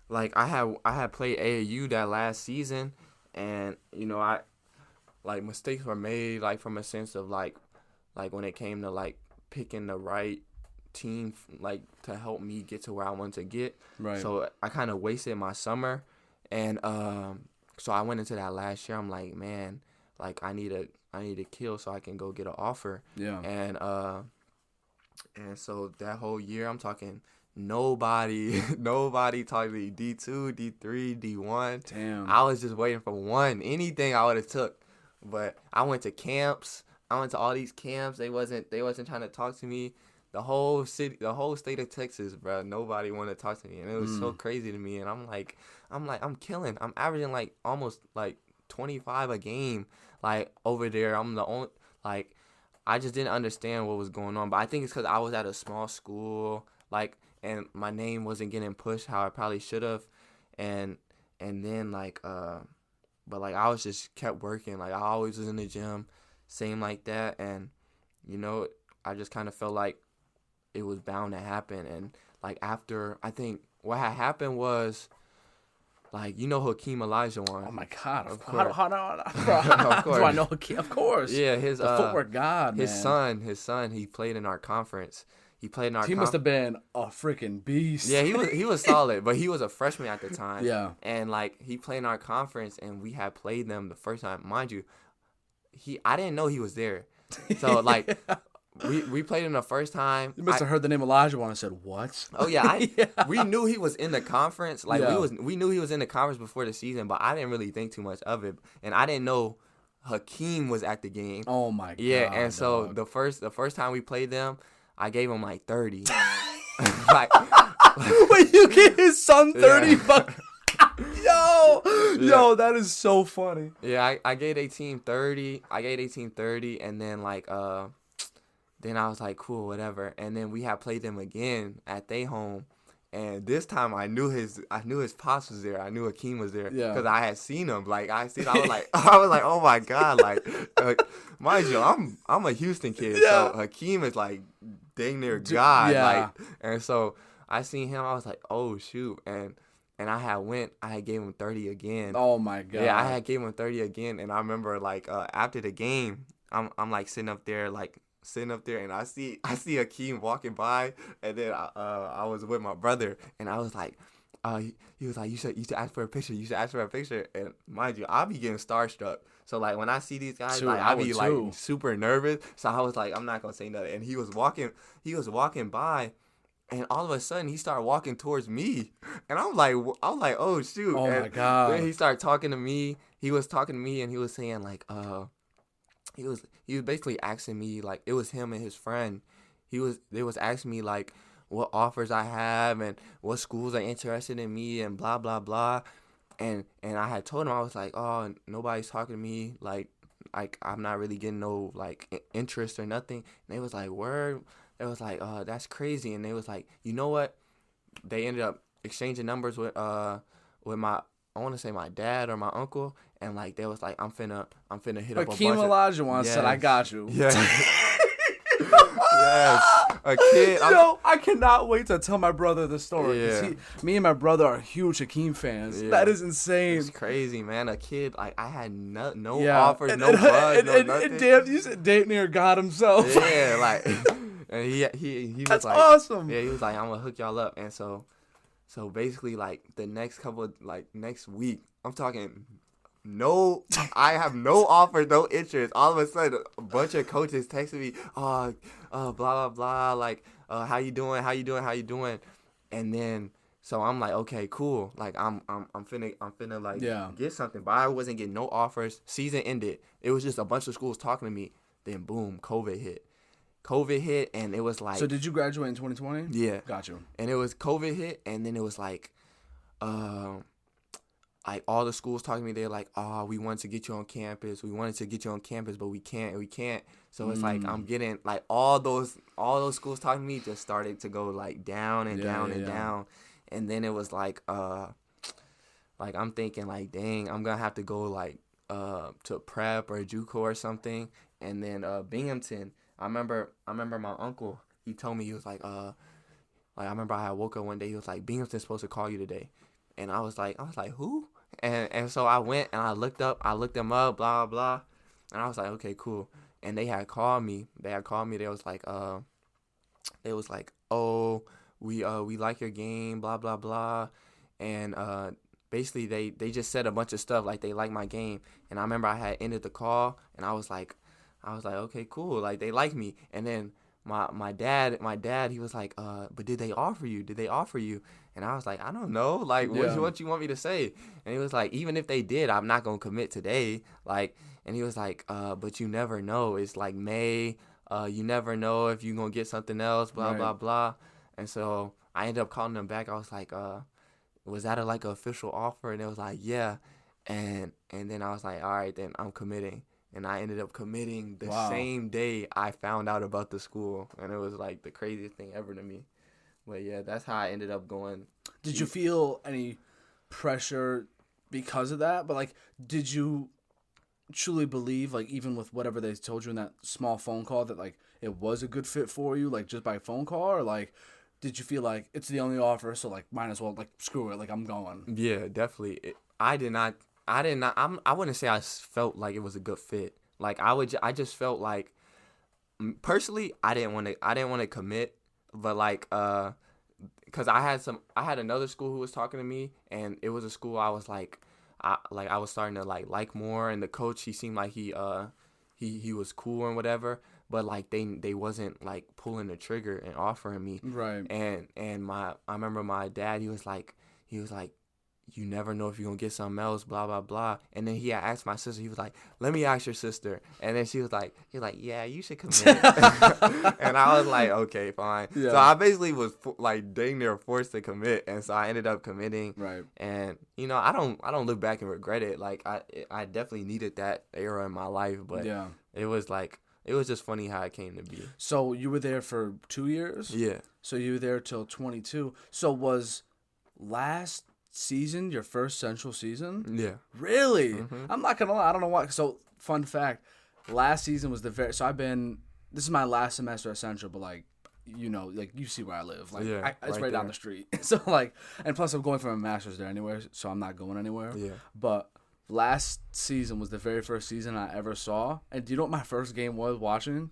I had played AAU that last season, and you know mistakes were made like from a sense of like when it came to like picking the right team like to help me get to where I wanted to get. Right. So I kind of wasted my summer, and so I went into that last year. I'm like, man, like I need to kill so I can go get an offer. Yeah. And so that whole year, I'm talking nobody talked to me. D2, D3, D1. Damn. I was just waiting for one. Anything I would have took. But I went to camps. I went to all these camps. They wasn't trying to talk to me. The whole state of Texas, bro. Nobody wanted to talk to me, and it was so crazy to me. And I'm killing. I'm averaging like almost like 25 a game. Like over there, I'm the only like. I just didn't understand what was going on. But I think it's because I was at a small school, like, and my name wasn't getting pushed how I probably should have, and then like but like I was just kept working. Like I always was in the gym, same like that, and you know I just kind of felt like it was bound to happen. And like after, I think what had happened was, like, you know Hakeem Olajuwon. Oh my God! Of course. Of course. Do I know Hakeem? Of course. Yeah, the footwork god. His son. He played in our conference. He must have been a freaking beast. Yeah, he was solid, but he was a freshman at the time. Yeah. And like he played in our conference, and we had played them the first time. Mind you, I didn't know he was there. So like. We played him the first time. You must have heard the name Olajuwon and said, "What?" Oh yeah, we knew he was in the conference. Like we knew he was in the conference before the season, but I didn't really think too much of it, and I didn't know Hakeem was at the game. Oh my God! Yeah, and so the first time we played them, I gave him like 30. like, wait, you gave his son 30 bucks? Yo, that is so funny. Yeah, I gave 18 30. And then like then I was like, cool, whatever. And then we had played them again at their home, and this time I knew his pops was there. I knew Hakeem was there because I had seen him. Like I was like, oh my God, like mind you, I'm a Houston kid, so Hakeem is like dang near God, like, and so I seen him. I was like, oh shoot, and I had gave him 30 again. Oh my God. Yeah, I had gave him 30 again, and I remember like after the game, I'm like sitting up there, and I see Hakeem walking by, and then I was with my brother, and I was like, he was like, you should ask for a picture. You should ask for a picture. And mind you, I'll be getting starstruck. So like when I see these guys, like I'll be like super nervous. So I was like, I'm not gonna say nothing. And he was walking by, And all of a sudden, he started walking towards me, and I'm like, oh shoot! Oh and my God. Then he started talking to me. He was talking to me, and he was saying like, he was basically asking me like, it was him and his friend. They was asking me like what offers I have and what schools are interested in me and blah blah blah. And I had told him, I was like, oh, nobody's talking to me, like I'm not really getting no like interest or nothing. And they was like, word. It was like, that's crazy. And they was like, you know what? They ended up exchanging numbers with my, I want to say my dad or my uncle, and like they was like, I'm finna hit up a bunch Hakeem of. Olajuwon said, I got you. Yes. Yes. A kid. Yo, I cannot wait to tell my brother the story. Yeah. Me and my brother are huge Hakeem fans. Yeah. That is insane. It's crazy, man. A kid, like I had no Yeah. offers, no buzz, no nothing. And damn, you said damn near God himself. Yeah, like, and he was That's like, awesome. Yeah, he was like, I'm gonna hook y'all up, and so basically, like the next next week, I'm talking. No, I have no offer, no interest. All of a sudden, a bunch of coaches texting me, blah blah blah, like, how you doing? And then, so I'm like, okay, cool. Like, I'm finna like get something. But I wasn't getting no offers. Season ended. It was just a bunch of schools talking to me. Then boom, COVID hit, and it was like. So did you graduate in 2020? Yeah, got you. And it was COVID hit, and then it was like all the schools talking to me, they're like, we wanted to get you on campus, but we can't. So it's like I'm getting like all those schools talking to me just started to go like down and down. And then it was like I'm thinking like, dang, I'm gonna have to go like to prep or JUCO or something. And then Binghamton, I remember my uncle, he told me, he was like I remember I woke up one day, he was like, Binghamton's supposed to call you today. And I was like, who? And so I went and I looked them up, blah, blah. And I was like, okay, cool. And they had called me. They was like, oh, we like your game, blah, blah, blah. And basically they just said a bunch of stuff, like they like my game. And I remember I had ended the call, and I was like, okay, cool. Like, they like me. And then my dad, he was like, but did they offer you? And I was like, I don't know. Like, what you want me to say? And he was like, even if they did, I'm not going to commit today. Like, and he was like, but you never know. It's like May. You never know if you're going to get something else, blah, blah, blah. And so I ended up calling them back. I was like, was that an official offer? And it was like, yeah. And then I was like, all right, then I'm committing. And I ended up committing the same day I found out about the school. And it was like the craziest thing ever to me. But yeah, that's how I ended up going. Did you feel any pressure because of that? But like, did you truly believe, like, even with whatever they told you in that small phone call, that like it was a good fit for you, like just by phone call? Or like, did you feel like it's the only offer, so like might as well, like, screw it, like I'm going? Yeah, definitely. I wouldn't say I felt like it was a good fit. Like, I just felt like, personally, I didn't want to commit. But like, cause I had another school who was talking to me, and it was a school I was like, I was starting to like more, and the coach, he seemed like he was cool and whatever, but like they wasn't like pulling the trigger and offering me. Right. And I remember my dad, he was like, you never know if you're going to get something else, blah, blah, blah. And then he had asked my sister, he was like, let me ask your sister. And then he was like, yeah, you should commit. And I was like, okay, fine. Yeah. So I basically was like dang near forced to commit. And so I ended up committing. Right. And, I don't look back and regret it. Like, I definitely needed that era in my life. But yeah, it was just funny how it came to be. So you were there for 2 years? Yeah. So you were there till 22. So was last season your first Central season? Yeah. Really? Mm-hmm. I'm not gonna lie, I don't know why. So fun fact, last season was this is my last semester at Central, but like, like you see where I live, like it's right down the street. So like, and plus I'm going for a master's there anyway, so I'm not going anywhere. Yeah. But last season was the very first season I ever saw, and do you know what my first game was watching?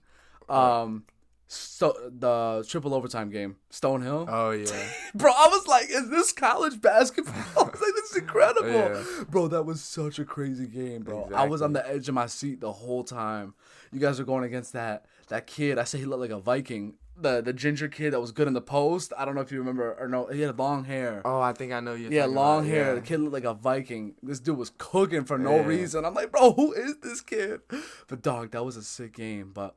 So the triple overtime game, Stonehill. Oh yeah, bro! I was like, "Is this college basketball?" I was like, "This is incredible, yeah. Bro." That was such a crazy game, bro. Exactly. I was on the edge of my seat the whole time. You guys are going against that kid. I say he looked like a Viking. the ginger kid that was good in the post. I don't know if you remember or no. He had long hair. Oh, I think I know you. Yeah, long hair. Yeah. The kid looked like a Viking. This dude was cooking for no reason. I'm like, bro, who is this kid? But dog, that was a sick game. But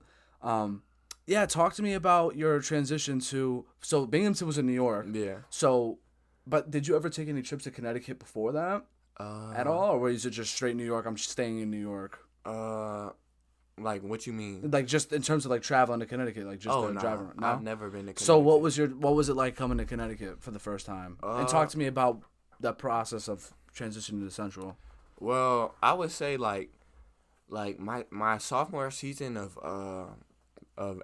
yeah, talk to me about your transition to. So Binghamton was in New York. Yeah. So, but did you ever take any trips to Connecticut before that at all, or was it just straight New York? I'm staying in New York. Like what you mean? Like just in terms of like traveling to Connecticut, like just driving. No? I've never been to Connecticut. So what was it like coming to Connecticut for the first time? And talk to me about that process of transitioning to Central. Well, I would say like my sophomore season of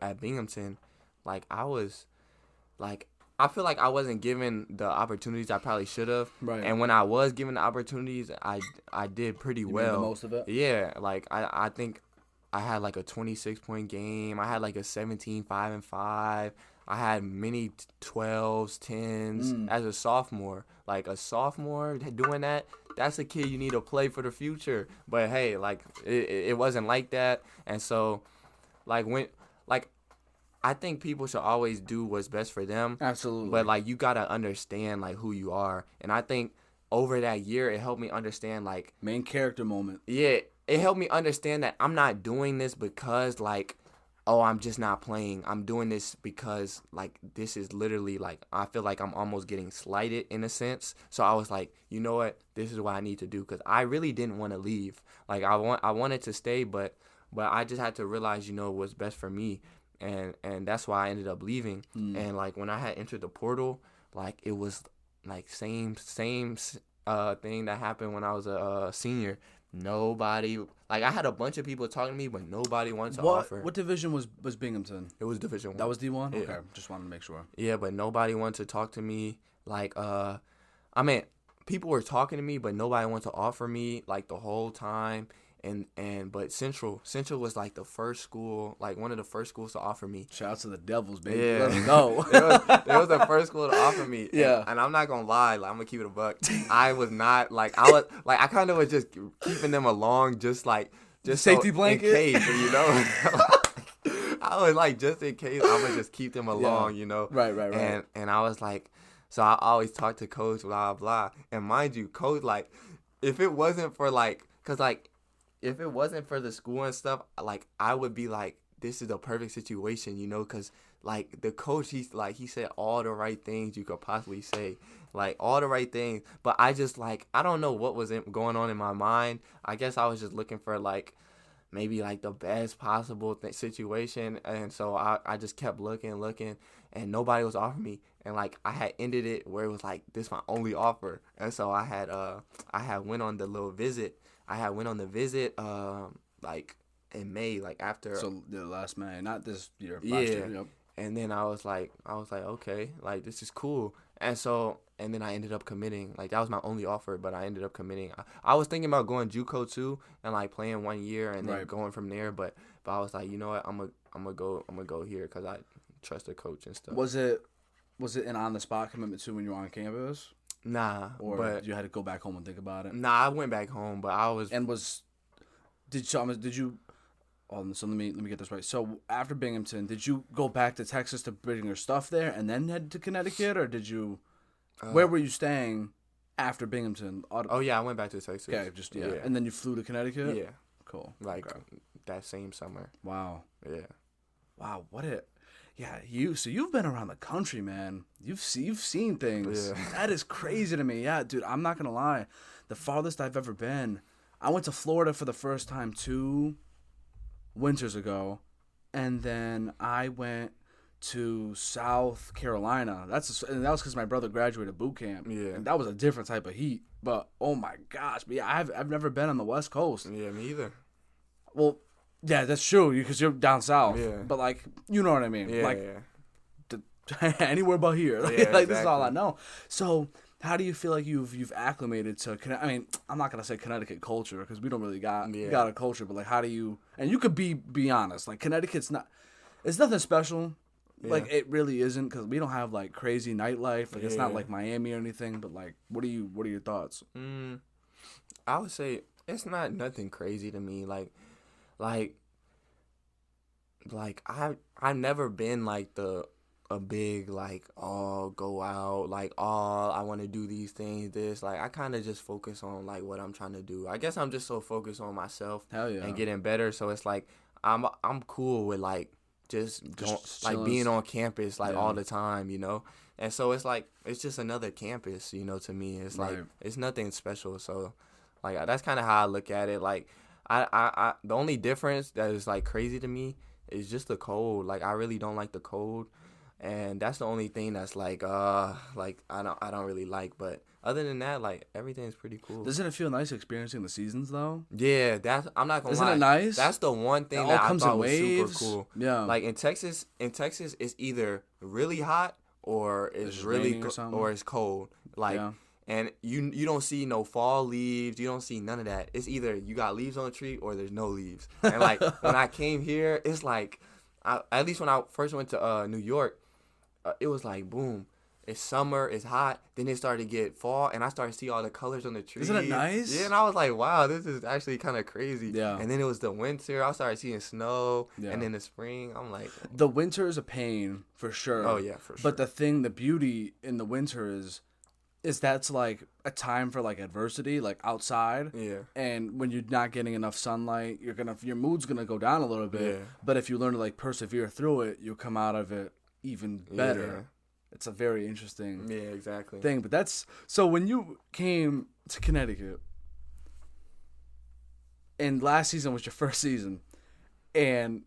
at Binghamton, like I was like I feel like I wasn't given the opportunities I probably should have. Right. And when I was given the opportunities, I did pretty well. Made the most of it? Yeah, like I think I had like a 26-point game. I had like a 17, 5 and 5. I had many 12s, 10s as a sophomore. Like a sophomore doing that, that's a kid you need to play for the future. But hey, like it wasn't like that. And so like I think people should always do what's best for them. Absolutely. But like you got to understand like who you are. And I think over that year it helped me understand like main character moment. Yeah, it helped me understand that I'm not doing this because, like, oh, I'm just not playing. I'm doing this because, like, this is literally, like, I feel like I'm almost getting slighted in a sense. So I was like, you know what? This is what I need to do because I really didn't want to leave. Like, I wanted to stay, but I just had to realize, you know, what's best for me. And that's why I ended up leaving. And, like, when I had entered the portal, like, it was, like, same thing that happened when I was a senior. Nobody, like I had a bunch of people talking to me, but nobody wanted to offer. What division was Binghamton? It was Division 1. That was D1? Yeah. Okay, just wanted to make sure. Yeah, but nobody wanted to talk to me. Like, I mean, people were talking to me, but nobody wanted to offer me like the whole time. But Central was like the first school, like one of the first schools to offer me. Shout out to the Devils, baby. Yeah. Let's go. It was the first school to offer me. Yeah. And I'm not gonna lie, like I'm gonna keep it a buck. I was not like I kind of was just keeping them along, just safety blanket, in case, you know. I was like just in case I'm gonna just keep them along, you know. Right. And I was like, so I always talk to coach, blah blah. And mind you, coach, like if it wasn't for like, cause like. If it wasn't for the school and stuff, like, I would be like, this is the perfect situation, you know, because, like, the coach, he said all the right things you could possibly say, like, all the right things, but I just, like, I don't know what was going on in my mind. I guess I was just looking for, like, maybe, like, the best possible situation, and so I just kept looking, and nobody was offering me, and, like, I had ended it where it was, like, this is my only offer, and so I had went on the little visit. Like in May, like after. So the last May, not this year. Yeah. Last year, yep. And then I was like, okay, like this is cool. And then I ended up committing. Like that was my only offer, but I ended up committing. I was thinking about going JUCO too and like playing 1 year and then going from there. But I was like, you know what, I'm gonna go here because I trust the coach and stuff. Was it an on the spot commitment too when you were on campus? Nah, but you had to go back home and think about it. Nah, I went back home, but I was. And did you? Oh, so let me get this right. So after Binghamton, did you go back to Texas to bring your stuff there and then head to Connecticut, or did you? Where were you staying after Binghamton? Oh yeah, I went back to Texas. Okay, yeah. And then you flew to Connecticut. Yeah. Cool. Like that same summer. Wow. Yeah. Wow. Yeah, you've been around the country, man. You've seen things. Yeah. That is crazy to me. Yeah, dude, I'm not gonna lie. The farthest I've ever been, I went to Florida for the first time 2 winters ago, and then I went to South Carolina. And that was because my brother graduated boot camp. Yeah, and that was a different type of heat. But oh my gosh, but yeah, I've never been on the West Coast. Yeah, me either. Well. Yeah, that's true, because you're down south. Yeah. But, like, you know what I mean. Yeah, like, anywhere but here. Like, yeah, exactly. This is all I know. So, how do you feel like you've acclimated to, I mean, I'm not going to say Connecticut culture, because we don't really got a culture, but, like, how do you, and you could be honest, like, Connecticut's it's nothing special. Yeah. Like, it really isn't, because we don't have, like, crazy nightlife. Like, it's not like Miami or anything, but, like, what are your thoughts? I would say it's not nothing crazy to me. Like like I've never been like a big like go out like I want to do these things this like I kind of just focus on like what I'm trying to do. I guess I'm just so focused on myself Hell yeah. and getting better. So it's like I'm cool with like just like being on campus like all the time, you know. And so it's like it's just another campus, you know. To me, it's like it's nothing special. So like that's kind of how I look at it. Like I the only difference that is like crazy to me is just the cold. Like I really don't like the cold. And that's the only thing that's like I don't really like. But other than that, like everything's pretty cool. Doesn't it feel nice experiencing the seasons though? Yeah, I'm not gonna lie. Isn't it nice? That's the one thing that I thought was super cool. Yeah. Like in Texas it's either really hot or it's really or it's cold. Like and you don't see no fall leaves. You don't see none of that. It's either you got leaves on the tree or there's no leaves. And like when I came here, it's like at least when I first went to New York. It was like, boom, it's summer, it's hot. Then it started to get fall, and I started to see all the colors on the trees. Isn't it nice? Yeah, and I was like, wow, this is actually kind of crazy. Yeah. And then it was the winter. I started seeing snow, and then the spring. I'm like... The winter is a pain, for sure. Oh, yeah, for sure. But the beauty in the winter is that's like a time for like adversity, like outside. Yeah. And when you're not getting enough sunlight, your mood's gonna go down a little bit. Yeah. But if you learn to like persevere through it, you'll come out of it even better. Yeah. It's a very interesting thing. But that's so when you came to Connecticut and last season was your first season, and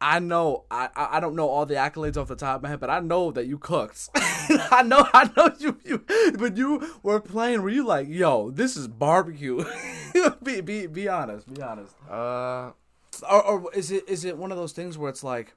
I know I don't know all the accolades off the top of my head, but I know that you cooked. I know you when you were playing, were you like, yo, this is barbecue? be honest. Or is it one of those things where it's like,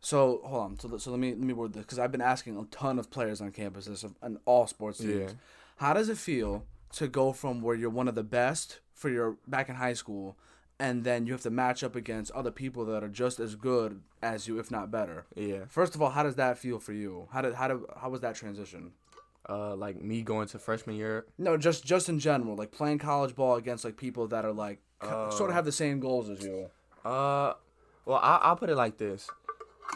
so hold on. So let me word this, because I've been asking a ton of players on campuses and all sports teams. Yeah. How does it feel to go from where you're one of the best for your back in high school, and then you have to match up against other people that are just as good as you, if not better? Yeah. First of all, how does that feel for you? How was that transition? Like me going to freshman year. No, just in general, like playing college ball against like people that are like sort of have the same goals as you. Well, I'll put it like this.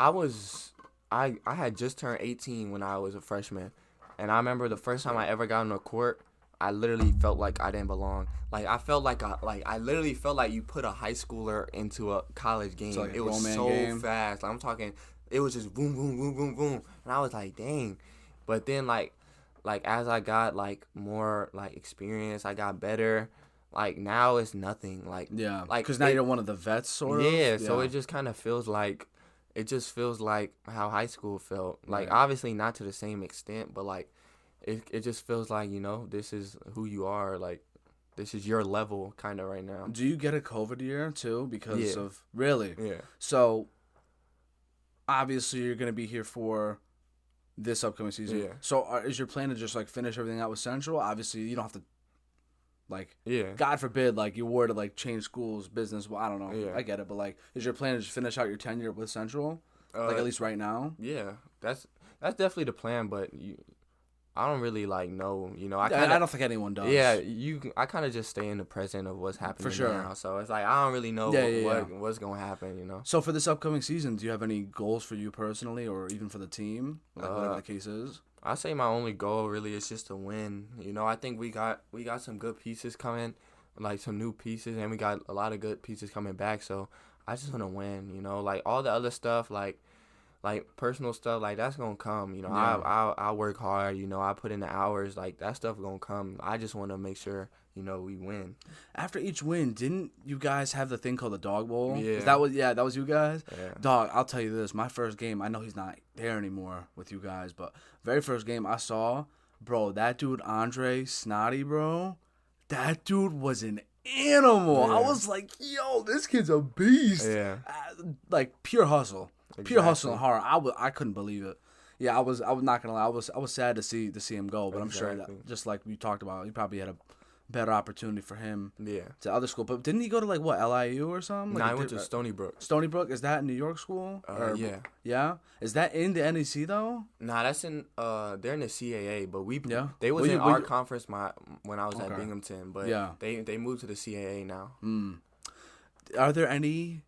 I had just turned 18 when I was a freshman, and I remember the first time I ever got on the court, I literally felt like I didn't belong. Like I felt like I literally felt like you put a high schooler into a college game. Like it was so fast. Like, I'm talking, it was just boom, boom, boom, boom, boom, and I was like, dang. But then like as I got like more like experience, I got better. Like now it's nothing. Like because now you're one of the vets, sort of. Yeah. So it just kind of feels like. It just feels like how high school felt. Like, obviously not to the same extent, but, like, it just feels like, you know, this is who you are. Like, this is your level kind of right now. Do you get a COVID year, too, because of... Really? Yeah. So, obviously, you're going to be here for this upcoming season. Yeah. So, is your plan to just, like, finish everything out with Central? Obviously, you don't have to... Like, God forbid, like, you were to, like, change schools, business, well, I don't know. Yeah. I get it, but, like, is your plan to just finish out your tenure with Central? Like, at least right now? Yeah. That's definitely the plan, but I don't really, like, know, you know. I don't think anyone does. Yeah, I kind of just stay in the present of what's happening for sure now. So, it's like, I don't really know what's going to happen, you know. So, for this upcoming season, do you have any goals for you personally or even for the team? Like, whatever the case is? I say my only goal really is just to win. You know, I think we got some good pieces coming, like some new pieces, and we got a lot of good pieces coming back. So I just want to win. You know, like all the other stuff, like personal stuff, like that's gonna come. You know, I work hard. You know, I put in the hours. Like that stuff gonna come. I just want to make sure we win. After each win, didn't you guys have the thing called the Dog Bowl? Yeah. That was you guys? Yeah. Dog, I'll tell you this. My first game, I know he's not there anymore with you guys, but very first game I saw, bro, that dude, Andre Snotty, bro, that dude was an animal. Yeah. I was like, yo, this kid's a beast. Yeah. Like pure hustle. Exactly. Pure hustle and heart. I couldn't believe it. Yeah, I was not gonna lie. I was sad to see him go, but I'm sure that, just like we talked about, he probably had a better opportunity for him to other school. But didn't he go to like what, LIU or something? Like, I went to Stony Brook. Stony Brook, is that in New York school? Yeah. Yeah? Is that in the NEC though? Nah, that's in they're in the CAA, but they was Well, in our conference when I was at Okay. Binghamton, but Yeah. they moved to the CAA now. Are there any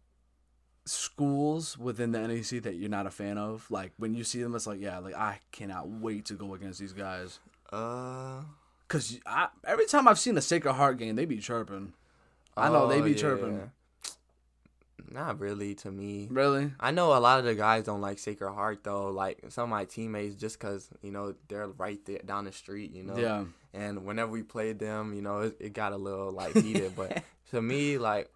schools within the NEC that you're not a fan of? Like, when you see them, it's like, yeah, like, I cannot wait to go against these guys. Because every time I've seen a Sacred Heart game, they be chirping. I know, they be chirping. Not really to me. Really? I know a lot of the guys don't like Sacred Heart, though. Like, some of my teammates, just because, they're right there down the street, Yeah. And whenever we played them, it got a little, like, heated. But to me, like,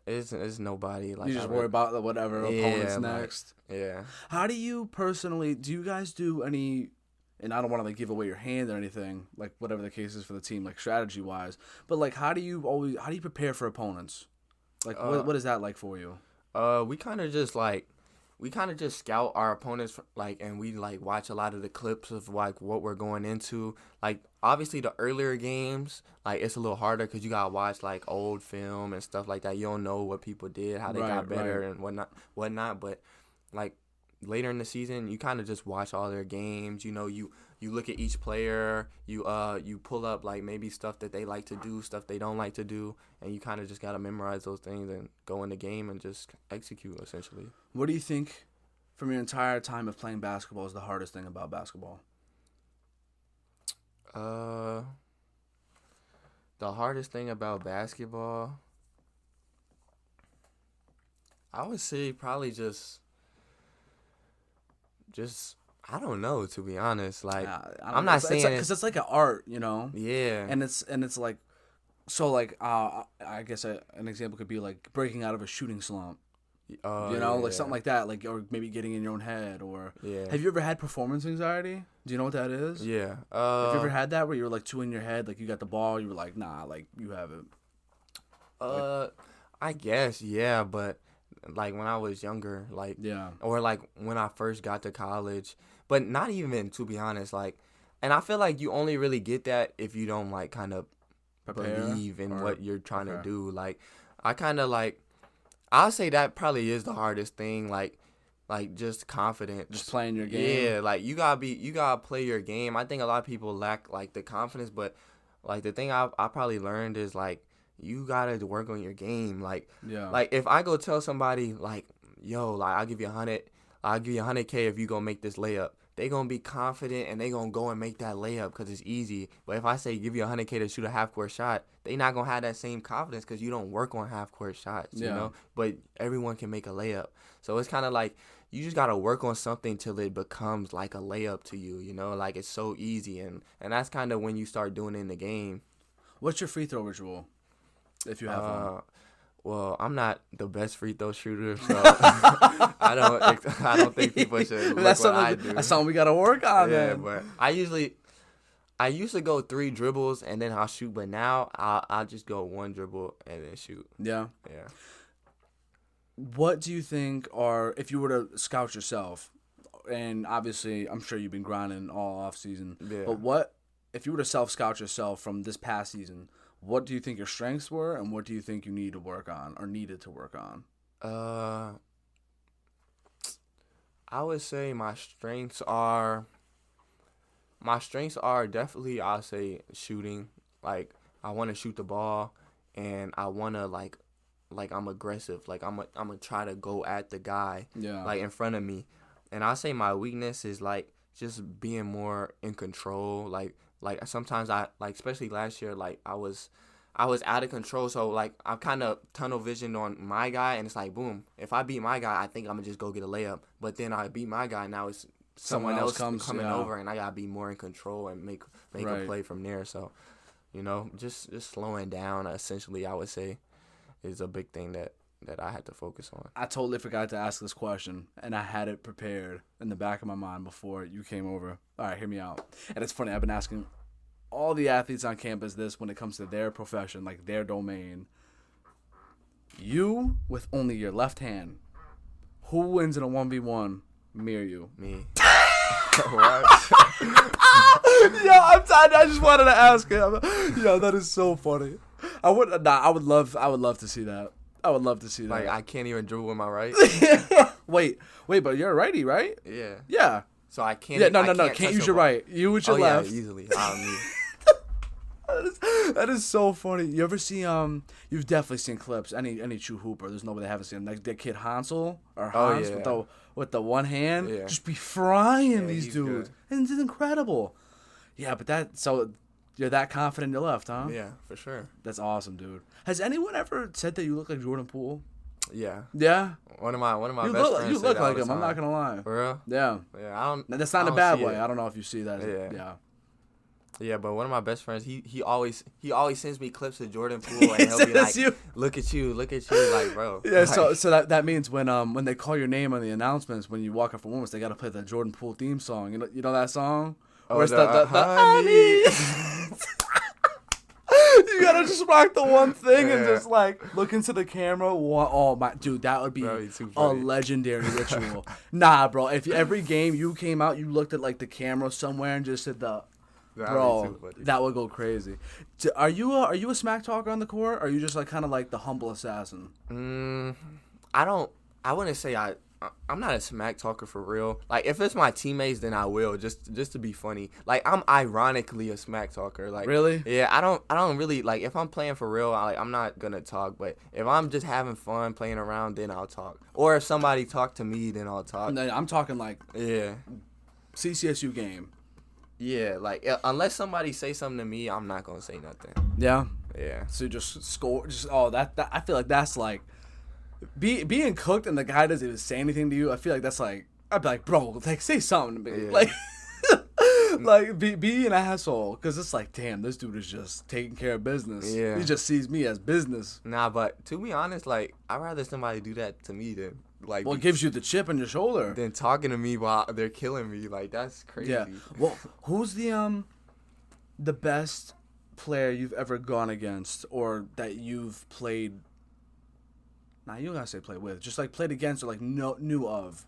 it's nobody. Like, You just worry about whatever opponent's next. Yeah. How do you personally, do you guys do any, and I don't want to, like, give away your hand or anything, like, whatever the case is for the team, like, strategy-wise, but, like, how do you prepare for opponents? Like, what is that like for you? We kind of just scout our opponents, like, and we, like, watch a lot of the clips of, like, what we're going into. Like, obviously the earlier games, like, it's a little harder because you gotta watch, like, old film and stuff like that. You don't know what people did, how they got better and whatnot. But, like, later in the season, you kind of just watch all their games. You look at each player. You pull up, like, maybe stuff that they like to do, stuff they don't like to do, and you kind of just got to memorize those things and go in the game and just execute, essentially. What do you think, from your entire time of playing basketball, is the hardest thing about basketball? The hardest thing about basketball, I would say probably just I don't know, to be honest. Like, I'm not saying because it's like an art, Yeah. And it's like, so like I guess an example could be like breaking out of a shooting slump. Like something like that, like, or maybe getting in your own head, or have you ever had performance anxiety? Do you know what that is? Yeah. Have you ever had that where you were like too in your head, like you got the ball, you were like, nah, like you haven't? I guess, yeah, but like when I was younger, like, or like when I first got to college, but not even, to be honest, like, and I feel like you only really get that if you don't, like, kind of believe in what you're trying to do. Like, I kind of, like, I'll say that probably is the hardest thing, like just confidence. Just playing your game. Yeah, like, you gotta play your game. I think a lot of people lack, like, the confidence, but, like, the thing I probably learned is, like, you gotta work on your game. Like, if I go tell somebody, like, yo, like, I'll give you $100K if you gonna make this layup, they gonna be confident and they gonna go and make that layup because it's easy. But if I say give you $100K to shoot a half-court shot, they not gonna have that same confidence because you don't work on half-court shots, you know? But everyone can make a layup. So it's kind of like you just gotta work on something till it becomes like a layup to you, Like, it's so easy. And that's kind of when you start doing it in the game. What's your free throw ritual, if you have one? Well, I'm not the best free throw shooter, so I don't think people should look what I do. That's something we gotta work on. Yeah, but I used to go 3 dribbles and then I'll shoot, but now I'll just go 1 dribble and then shoot. Yeah. Yeah. What do you think if you were to scout yourself, and obviously I'm sure you've been grinding all off season, but if you were to self-scout yourself from this past season, what do you think your strengths were, and what do you think you need to work on or needed to work on? I would say my strengths are definitely, I'll say, shooting. Like, I want to shoot the ball, and I want to, like I'm aggressive. Like, I'm gonna try to go at the guy, like, in front of me. And I'll say my weakness is, like, just being more in control. Like sometimes especially last year, like, I was out of control. So, like, I'm kind of tunnel vision on my guy, and it's like, boom, if I beat my guy, I think I'm gonna just go get a layup. But then I beat my guy, now it's someone else coming over, and I gotta be more in control and make a play from there. So, just slowing down, essentially, I would say, is a big thing that I had to focus on. I totally forgot to ask this question, and I had it prepared in the back of my mind before you came over. All right, hear me out. And it's funny, I've been asking all the athletes on campus this when it comes to their profession, like their domain. You, with only your left hand, who wins in a 1v1, me or you? Me. What? Yo, I'm tired. I just wanted to ask him. Yo, that is so funny. I would love to see that. I would love to see that. Like, I can't even dribble with my right. Wait, but you're a righty, right? Yeah. Yeah. So I can't. Yeah, no. Can't use your right. You with your left. Yeah, easily. That is so funny. You ever see you've definitely seen clips. Any true hooper, there's nobody that haven't seen him. Like that kid Hansel or Hans with the one hand, just be frying these dudes. Good. And it's incredible. Yeah, but you're that confident in your left, huh? Yeah, for sure. That's awesome, dude. Has anyone ever said that you look like Jordan Poole? Yeah. Yeah. One of my best friends. You look like him. I'm not gonna lie. For real? Yeah. Yeah. I don't. That's not in a bad way. I don't know if you see that. Yeah. Yeah, but one of my best friends, he always sends me clips of Jordan Poole, and he'll be like, look at you, like, bro. Yeah, like, so that means when they call your name on the announcements when you walk up for moments, they gotta play the Jordan Poole theme song. You know that song? Or it's the honey. You gotta just rock the one thing and just like look into the camera. Oh my dude, that would be a legendary ritual. Nah, bro. If every game you came out, you looked at like the camera somewhere and just said that would go crazy. Are you a smack talker on the court? Or are you just like kind of like the humble assassin? I wouldn't say I'm not a smack talker for real. Like if it's my teammates, then I will just to be funny. Like I'm ironically a smack talker. Like really? Yeah, I don't really like if I'm playing for real. I'm not gonna talk. But if I'm just having fun playing around, then I'll talk. Or if somebody talk to me, then I'll talk. No, I'm talking like CCSU game. Yeah, like unless somebody say something to me, I'm not gonna say nothing. Yeah. Yeah. So just score. That I feel like that's like. Being cooked and the guy doesn't even say anything to you, I feel like that's like I'd be like, bro, like say something to me, like, like be an asshole, because it's like, damn, this dude is just taking care of business. Yeah, he just sees me as business. Nah, but to be honest, like I'd rather somebody do that to me than like. Well, it gives you the chip on your shoulder. Than talking to me while they're killing me, like that's crazy. Yeah. Well, who's the best player you've ever gone against or that you've played? Nah, you don't gotta say play with. Just like played against or like knew of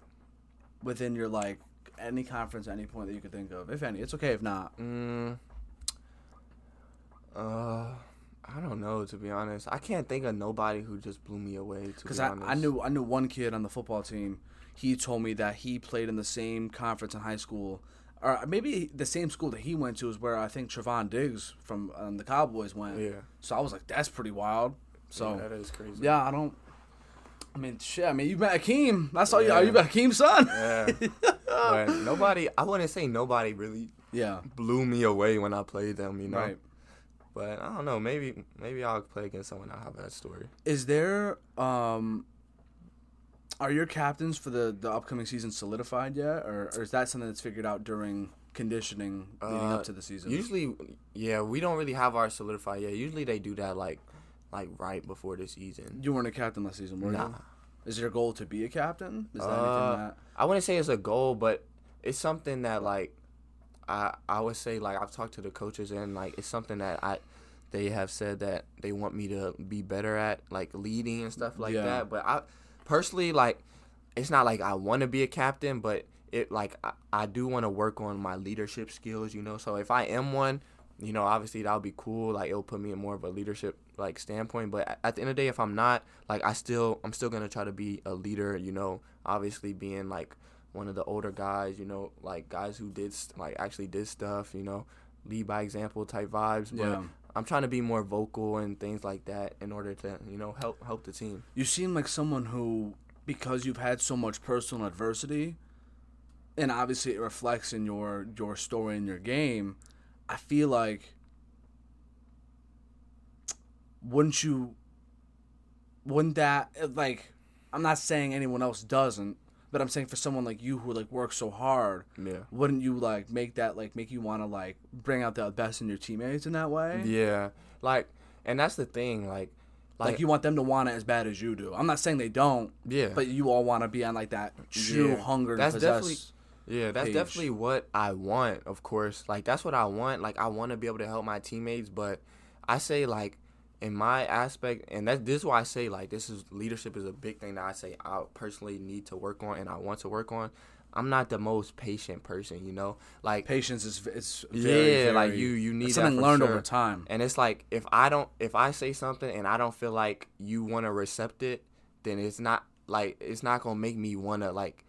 within your like any conference at any point that you could think of, if any. It's okay if not. I don't know, to be honest. I can't think of nobody who just blew me away. Because I knew one kid on the football team. He told me that he played in the same conference in high school, or maybe the same school that he went to is where I think Trevon Diggs from the Cowboys went. Yeah. So I was like, that's pretty wild. So yeah, that is crazy. Yeah, you met Akeem. That's all you met Akeem's son. Yeah. But nobody, I wouldn't say nobody really blew me away when I played them, you know? Right. But I don't know, maybe I'll play against someone I'll have that story. Is there, are your captains for the upcoming season solidified yet? Or is that something that's figured out during conditioning leading up to the season? Usually, yeah, we don't really have ours solidified yet. Usually they do that like right before the season. You weren't a captain last season, were you? Is your goal to be a captain? Is that anything that... I wouldn't say it's a goal, but it's something that like I would say like I've talked to the coaches and like it's something that they have said that they want me to be better at, like leading and stuff like that. But I personally, like, it's not like I want to be a captain, but it like I do want to work on my leadership skills, you know. So if I am one, you know, obviously that would be cool. Like it'll put me in more of a leadership like standpoint. But at the end of the day, if I'm not, like I'm still gonna try to be a leader. You know, obviously being like one of the older guys. You know, like guys who actually did stuff. You know, lead by example type vibes. But I'm trying to be more vocal and things like that in order to help the team. You seem like someone who, because you've had so much personal adversity, and obviously it reflects in your story and your game. I feel like wouldn't that, like, I'm not saying anyone else doesn't, but I'm saying for someone like you who like works so hard, wouldn't you like make you want to like bring out the best in your teammates in that way? Yeah, like, and that's the thing, like you want them to want it as bad as you do. I'm not saying they don't, but you all want to be on like that true hunger to possess. That's definitely what I want, of course. Like, that's what I want. Like, I want to be able to help my teammates, but I say, like, in my aspect, and this is why I say, like, leadership is a big thing that I say I personally need to work on and I want to work on. I'm not the most patient person, you know? Like, patience is very, like, you need something that learned sure. over time. And it's like, if I say something and I don't feel like you want to accept it, then it's not going to make me want to, like,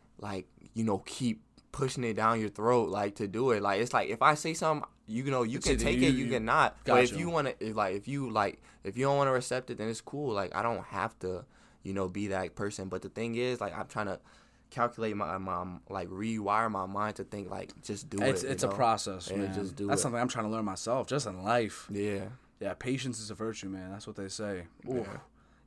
you know, keep pushing it down your throat, like, to do it. Like, it's like, if I say something, you know, you It's can either take you- it, you cannot. Got But if you. you want to, if you don't want to accept it, then it's cool. Like, I don't have to, you know, be that person. But the thing is, like, I'm trying to calculate my like, rewire my mind to think, like, just do it. It's you a know? process, Yeah, man. just do That's it. something I'm trying to learn myself, just in life. Yeah. Yeah, patience is a virtue, man. That's what they say. Ooh. Yeah.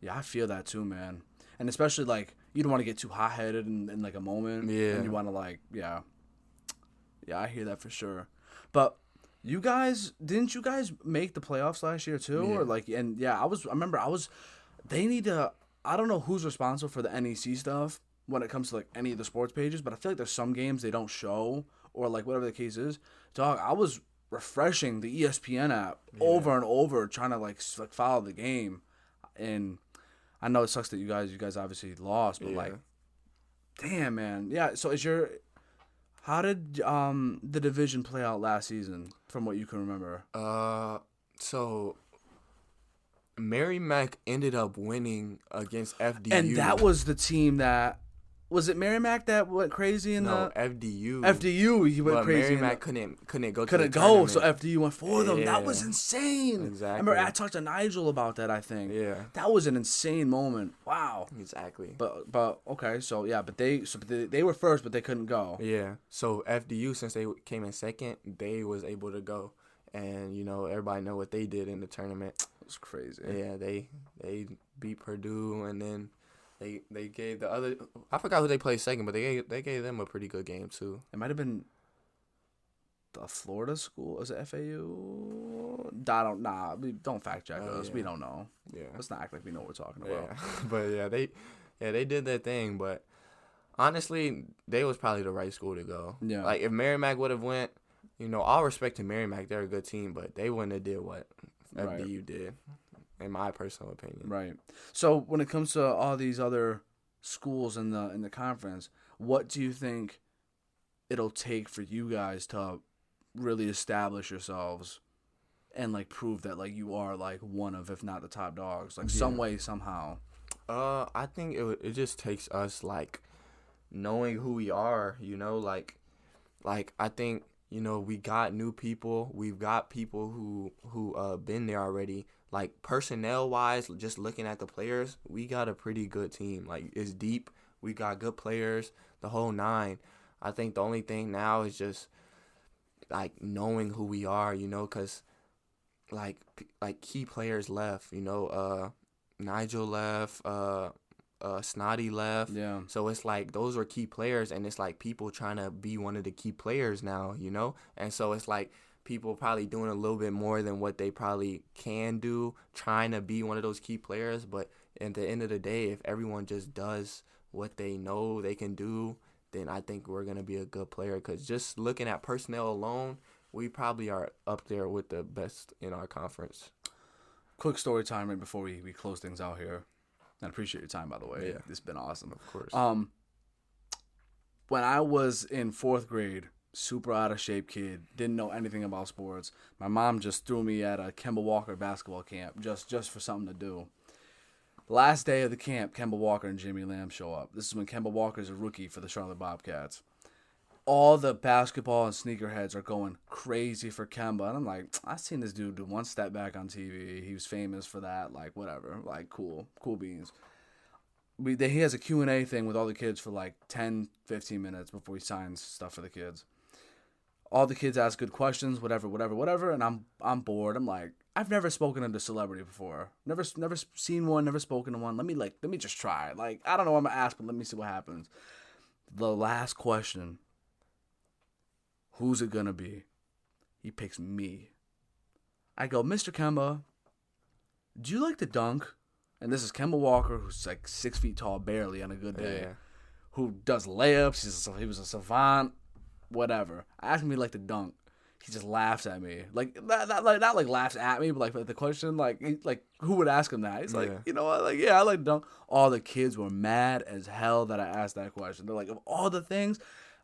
Yeah, I feel that too, man. And especially, like, you don't want to get too hot-headed in like, a moment. Yeah. And you want to, like, yeah. Yeah, I hear that for sure. But didn't you guys make the playoffs last year, too? Yeah. Or, like, and, yeah, they need to, I don't know who's responsible for the NEC stuff when it comes to, like, any of the sports pages, but I feel like there's some games they don't show, or, like, whatever the case is. Dog, I was refreshing the ESPN app over and over, trying to, like, follow the game. And I know it sucks that you guys obviously lost, but, like, damn, man. Yeah, so how did the division play out last season, from what you can remember? So Merrimack ended up winning against FDU. And that was the team that was it Merrimack that went crazy in no, the FDU. FDU. He went But crazy. Merrimack couldn't go. Couldn't to the go, so tournament. FDU went for them. Yeah. That was insane. Exactly. I remember I talked to Nigel about that. I think. Yeah. That was an insane moment. Wow. Exactly. But okay, so yeah, but they were first, but they couldn't go. Yeah. So FDU, since they came in second, they was able to go, and you know everybody know what they did in the tournament. It was crazy. Yeah, they beat Purdue, and then they gave the other. I forgot who they played second, but they gave them a pretty good game too. It might have been the Florida school. Is it FAU? Don't fact check us. Yeah. We don't know. Yeah. Let's not act like we know what we're talking about. Yeah. But yeah, they did their thing, but honestly, they was probably the right school to go. Yeah. Like if Merrimack would have went, you know, all respect to Merrimack, they're a good team, but they wouldn't have did what Right. FDU did, in my personal opinion. Right. So when it comes to all these other schools in the conference, what do you think it'll take for you guys to really establish yourselves and like prove that like you are like one of, if not the top dogs, like some way, somehow? I think it just takes us like knowing who we are, you know, like I think, you know, we got new people. We've got people who been there already. Like personnel wise, just looking at the players, we got a pretty good team. Like it's deep. We got good players, the whole nine. I think the only thing now is just like knowing who we are, you know, cause like key players left, you know, Nigel left, Snotty left. Yeah. So it's like those are key players, and it's like people trying to be one of the key players now, you know? And so it's like people probably doing a little bit more than what they probably can do, trying to be one of those key players. But at the end of the day, if everyone just does what they know they can do, then I think we're going to be a good player. Because just looking at personnel alone, we probably are up there with the best in our conference. Quick story time right before we close things out here. I appreciate your time, by the way. Yeah. It's been awesome. Of course. When I was in 4th grade, super out of shape kid, didn't know anything about sports. My mom just threw me at a Kemba Walker basketball camp just for something to do. Last day of the camp, Kemba Walker and Jimmy Lamb show up. This is when Kemba Walker's a rookie for the Charlotte Bobcats. All the basketball and sneakerheads are going crazy for Kemba. And I'm like, I've seen this dude do one step back on TV. He was famous for that. Like, whatever. Like, cool beans. He has a Q&A thing with all the kids for like 10, 15 minutes before he signs stuff for the kids. All the kids ask good questions, whatever. And I'm bored. I'm like, I've never spoken to a celebrity before. Never seen one, never spoken to one. Let me just try it. Like, I don't know what I'm going to ask, but let me see what happens. The last question. Who's it gonna be? He picks me. I go, Mr. Kemba, do you like to dunk? And this is Kemba Walker, who's like 6 feet tall, barely on a good day, Yeah. who does layups. He was a savant, whatever. I asked him if he liked to dunk. He just laughs at me, not like laughs at me, but like the question, like who would ask him that? He's like, Yeah. you know what? Like, yeah, I like to dunk. All the kids were mad as hell that I asked that question. They're like, of all the things.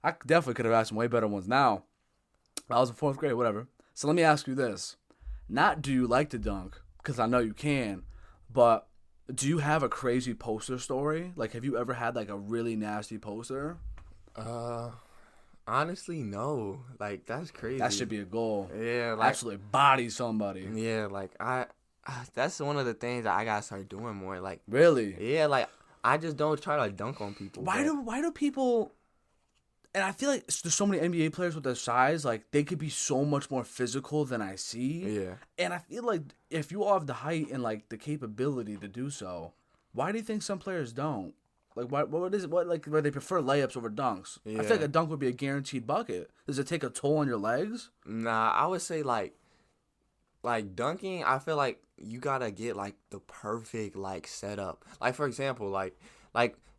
I definitely could have asked some way better ones now. I was in 4th grade, whatever. So let me ask you this. Not do you like to dunk, because I know you can, but do you have a crazy poster story? Like, have you ever had, like, a really nasty poster? Honestly, no. Like, that's crazy. That should be a goal. Yeah, like Absolutely body somebody. yeah, like that's one of the things that I gotta start doing more. Like, Really? yeah, like I just don't try to dunk on people. Why do people? And I feel like there's so many NBA players with their size, like they could be so much more physical than I see. Yeah. And I feel like if you all have the height and like the capability to do so, why do you think some players don't? Like what is it? What like where they prefer layups over dunks? I feel like Yeah. a dunk would be a guaranteed bucket. Does it take a toll on your legs? Nah, I would say like dunking, I feel like you gotta get like the perfect like setup. Like for example, like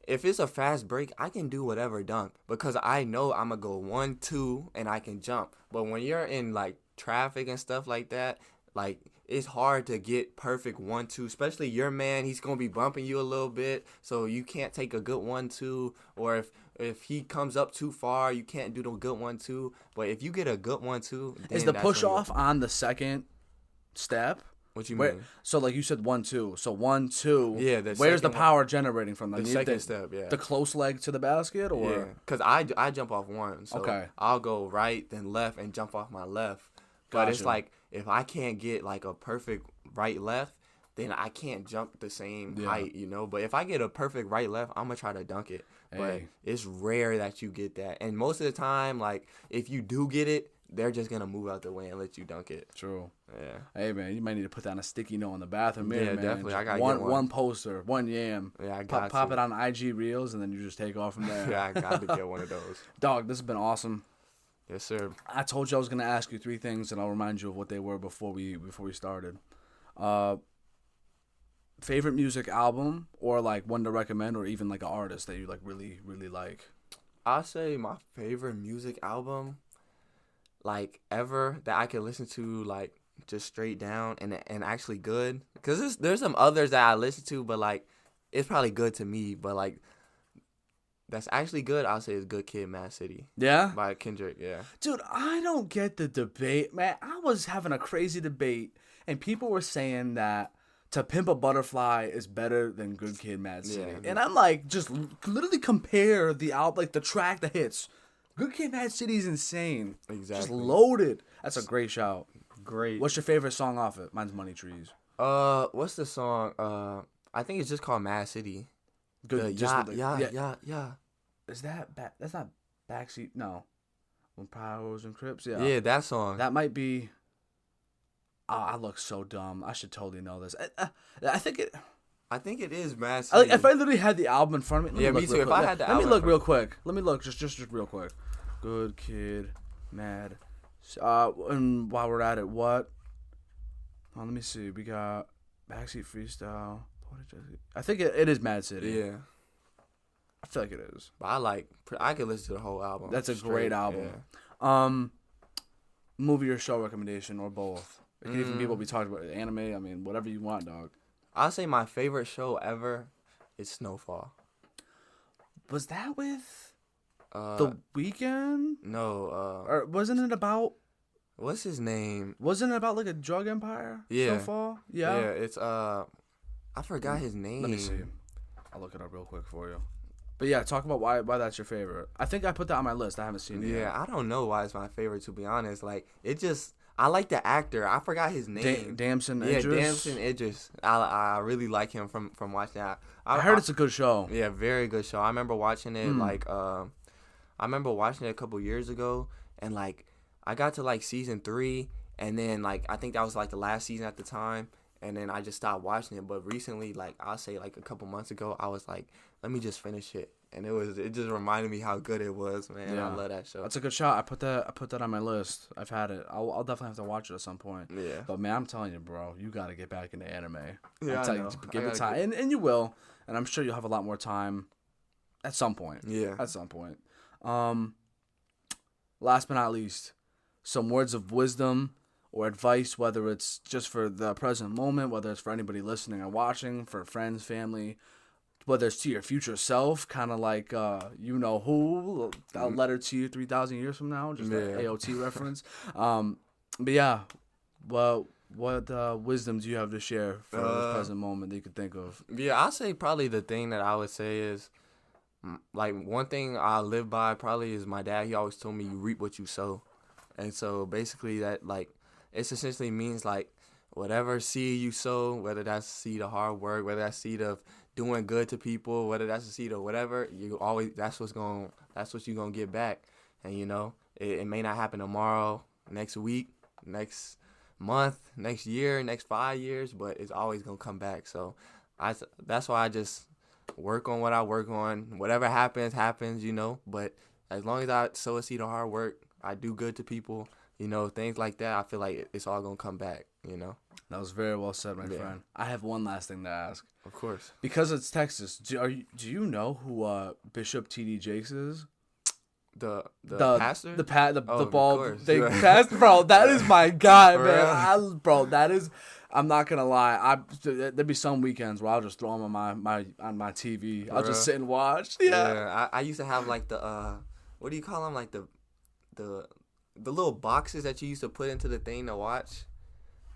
if it's a fast break, I can do whatever dunk because I know I'm gonna go 1-2 and I can jump. But when you're in like traffic and stuff like that, like it's hard to get perfect 1-2, especially your man. He's gonna be bumping you a little bit, so you can't take a good 1-2. Or if he comes up too far, you can't do the good 1-2. But if you get a good 1-2, then Is the that's push when off on the second step? What you mean? So like you said 1-2. So 1-2. Yeah, where's the second power generating from? The second step, yeah. The close leg to the basket, or Yeah, because I jump off one. So Okay. I'll go right, then left, and jump off my left. But it's Gotcha. like, if I can't get, like, a perfect right-left, then I can't jump the same height, you know? But if I get a perfect right-left, I'm going to try to dunk it. But Hey. it's rare that you get that. And most of the time, like, if you do get it, they're just going to move out the way and let you dunk it. True. Yeah. Hey man, you might need to put down a sticky note in the bathroom mirror, Yeah, man. definitely. I Just gotta get one. one poster, one yam. Yeah, I Pop got it on IG Reels, and then you just take off from there. Yeah, I got to get one of those. Dog, this has been awesome. Yes, sir. I told you I was gonna ask you 3 things, and I'll remind you of what they were before we started. Favorite music album, or like one to recommend, or even like an artist that you like really like. I'll say my favorite music album, like, ever, that I can listen to, like, just straight down and actually good. Because there's some others that I listen to, but, like, it's probably good to me. But, like, that's actually good, I'll say, is Good Kid, Mad City. Yeah? By Kendrick, yeah. Dude, I don't get the debate, man. I was having a crazy debate, and people were saying that To Pimp a Butterfly is better than Good Kid, Mad City. Yeah. And I'm like, just literally compare the album, like the track, the hits. Good Kid, Mad City is insane. Exactly. Just loaded. That's a great shout. Great. What's your favorite song off it? Mine's Money Trees. What's the song? I think it's just called Mad City. Good. Yeah. Is that that's not Backseat? No. When Powers and Crips? Yeah. Yeah, that song. That might be. Oh, I look so dumb. I should totally know this. I think it. I think it is Mad City. If I literally had the album in front of me. Yeah, me too. If I had the album. Let me look in real quick. Let me look just real quick. Good Kid, Mad. And while we're at it, what? Let me see. We got Backseat Freestyle. I think it is Mad City. Yeah. I feel like it is. But I could listen to the whole album. That's a great album. Yeah. Movie or show recommendation, or both. It can even be what we talked about. Anime, I mean, whatever you want, dog. I'll say my favorite show ever is Snowfall. Was that with The Weeknd? No. Or wasn't it about... What's his name? Wasn't it about like a drug empire? Yeah. Snowfall? Yeah. Yeah, it's I forgot his name. Let me see. I'll look it up real quick for you. But yeah, talk about why that's your favorite. I think I put that on my list. I haven't seen it yet. Yeah, I don't know why it's my favorite, to be honest. Like, it just... I like the actor. I forgot his name. Damson Idris. Idris? Yeah, Damson Idris. I really like him from watching that. I heard it's a good show. Yeah, very good show. I remember watching it I remember watching it a couple years ago, and like I got to like season 3, and then like I think that was like the last season at the time, and then I just stopped watching it. But recently, like I'll say like a couple months ago, I was like, let me just finish it. And it just reminded me how good it was, man. Yeah. I love that show. That's a good shot. I put that on my list. I've had it. I'll definitely have to watch it at some point. Yeah. But man, I'm telling you, bro, you got to get back into anime. Yeah, I know. Give it time, and you will. And I'm sure you'll have a lot more time at some point. Yeah. At some point. Last but not least, some words of wisdom or advice, whether it's just for the present moment, whether it's for anybody listening or watching, for friends, family, whether it's to your future self, kind of like you know who, a letter to you 3,000 years from now, just an AOT reference. But yeah, well, what wisdom do you have to share for the present moment that you could think of? Yeah, I'll say probably the thing that I would say is like one thing I live by probably is my dad. He always told me you reap what you sow, and so basically that like it essentially means like whatever seed you sow, whether that's seed of hard work, whether that's seed of doing good to people, whether that's a seed of whatever, you always that's what you're gonna get back. And you know, it may not happen tomorrow, next week, next month, next year, next 5 years, but it's always gonna come back. So that's why I just work on what I work on. Whatever happens, you know. But as long as I sow a seed of hard work, I do good to people, you know, things like that, I feel like it's all gonna come back, you know. That was very well said, my friend. I have one last thing to ask. Of course. Because it's Texas, do you know who Bishop T.D. Jakes is? The pastor? The of ball course. they passed, bro. That is my guy, For man. Bro, that is. I'm not gonna lie. There'd be some weekends where I'll just throw him on my TV. I'll just sit and watch. Yeah. I used to have like the what do you call them? Like the little boxes that you used to put into the thing to watch,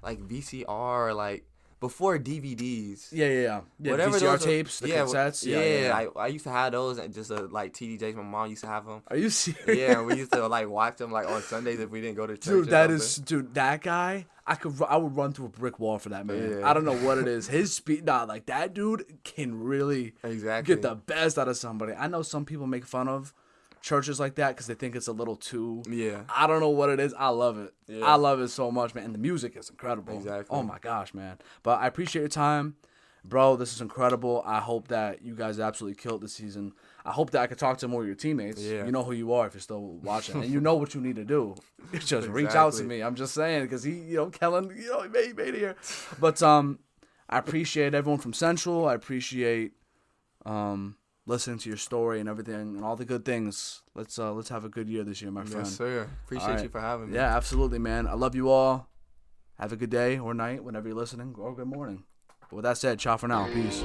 like VCR, or like before DVDs. Yeah. Whatever VCR those tapes, the cassettes. Yeah. I used to have those, and just like TD Jakes. My mom used to have them. Are you serious? Yeah, we used to like watch them like on Sundays if we didn't go to church. Dude, that guy. I would run through a brick wall for that man. Yeah. I don't know what it is. His speed, like that dude can really get the best out of somebody. I know some people make fun of churches like that because they think it's a little too. Yeah. I don't know what it is. I love it. Yeah. I love it so much, man. And the music is incredible. Exactly. Oh my gosh, man. But I appreciate your time, bro. This is incredible. I hope that you guys absolutely killed this season. I hope that I could talk to more of your teammates. Yeah. You know who you are if you're still watching, and you know what you need to do. Just reach out to me. I'm just saying because Kellen, he made it here. But I appreciate everyone from Central. I appreciate listening to your story and everything and all the good things. Let's have a good year this year, my friend. Yes, sir. Appreciate you for having me. Yeah, absolutely, man. I love you all. Have a good day or night whenever you're listening, or good morning. But with that said, ciao for now. Peace.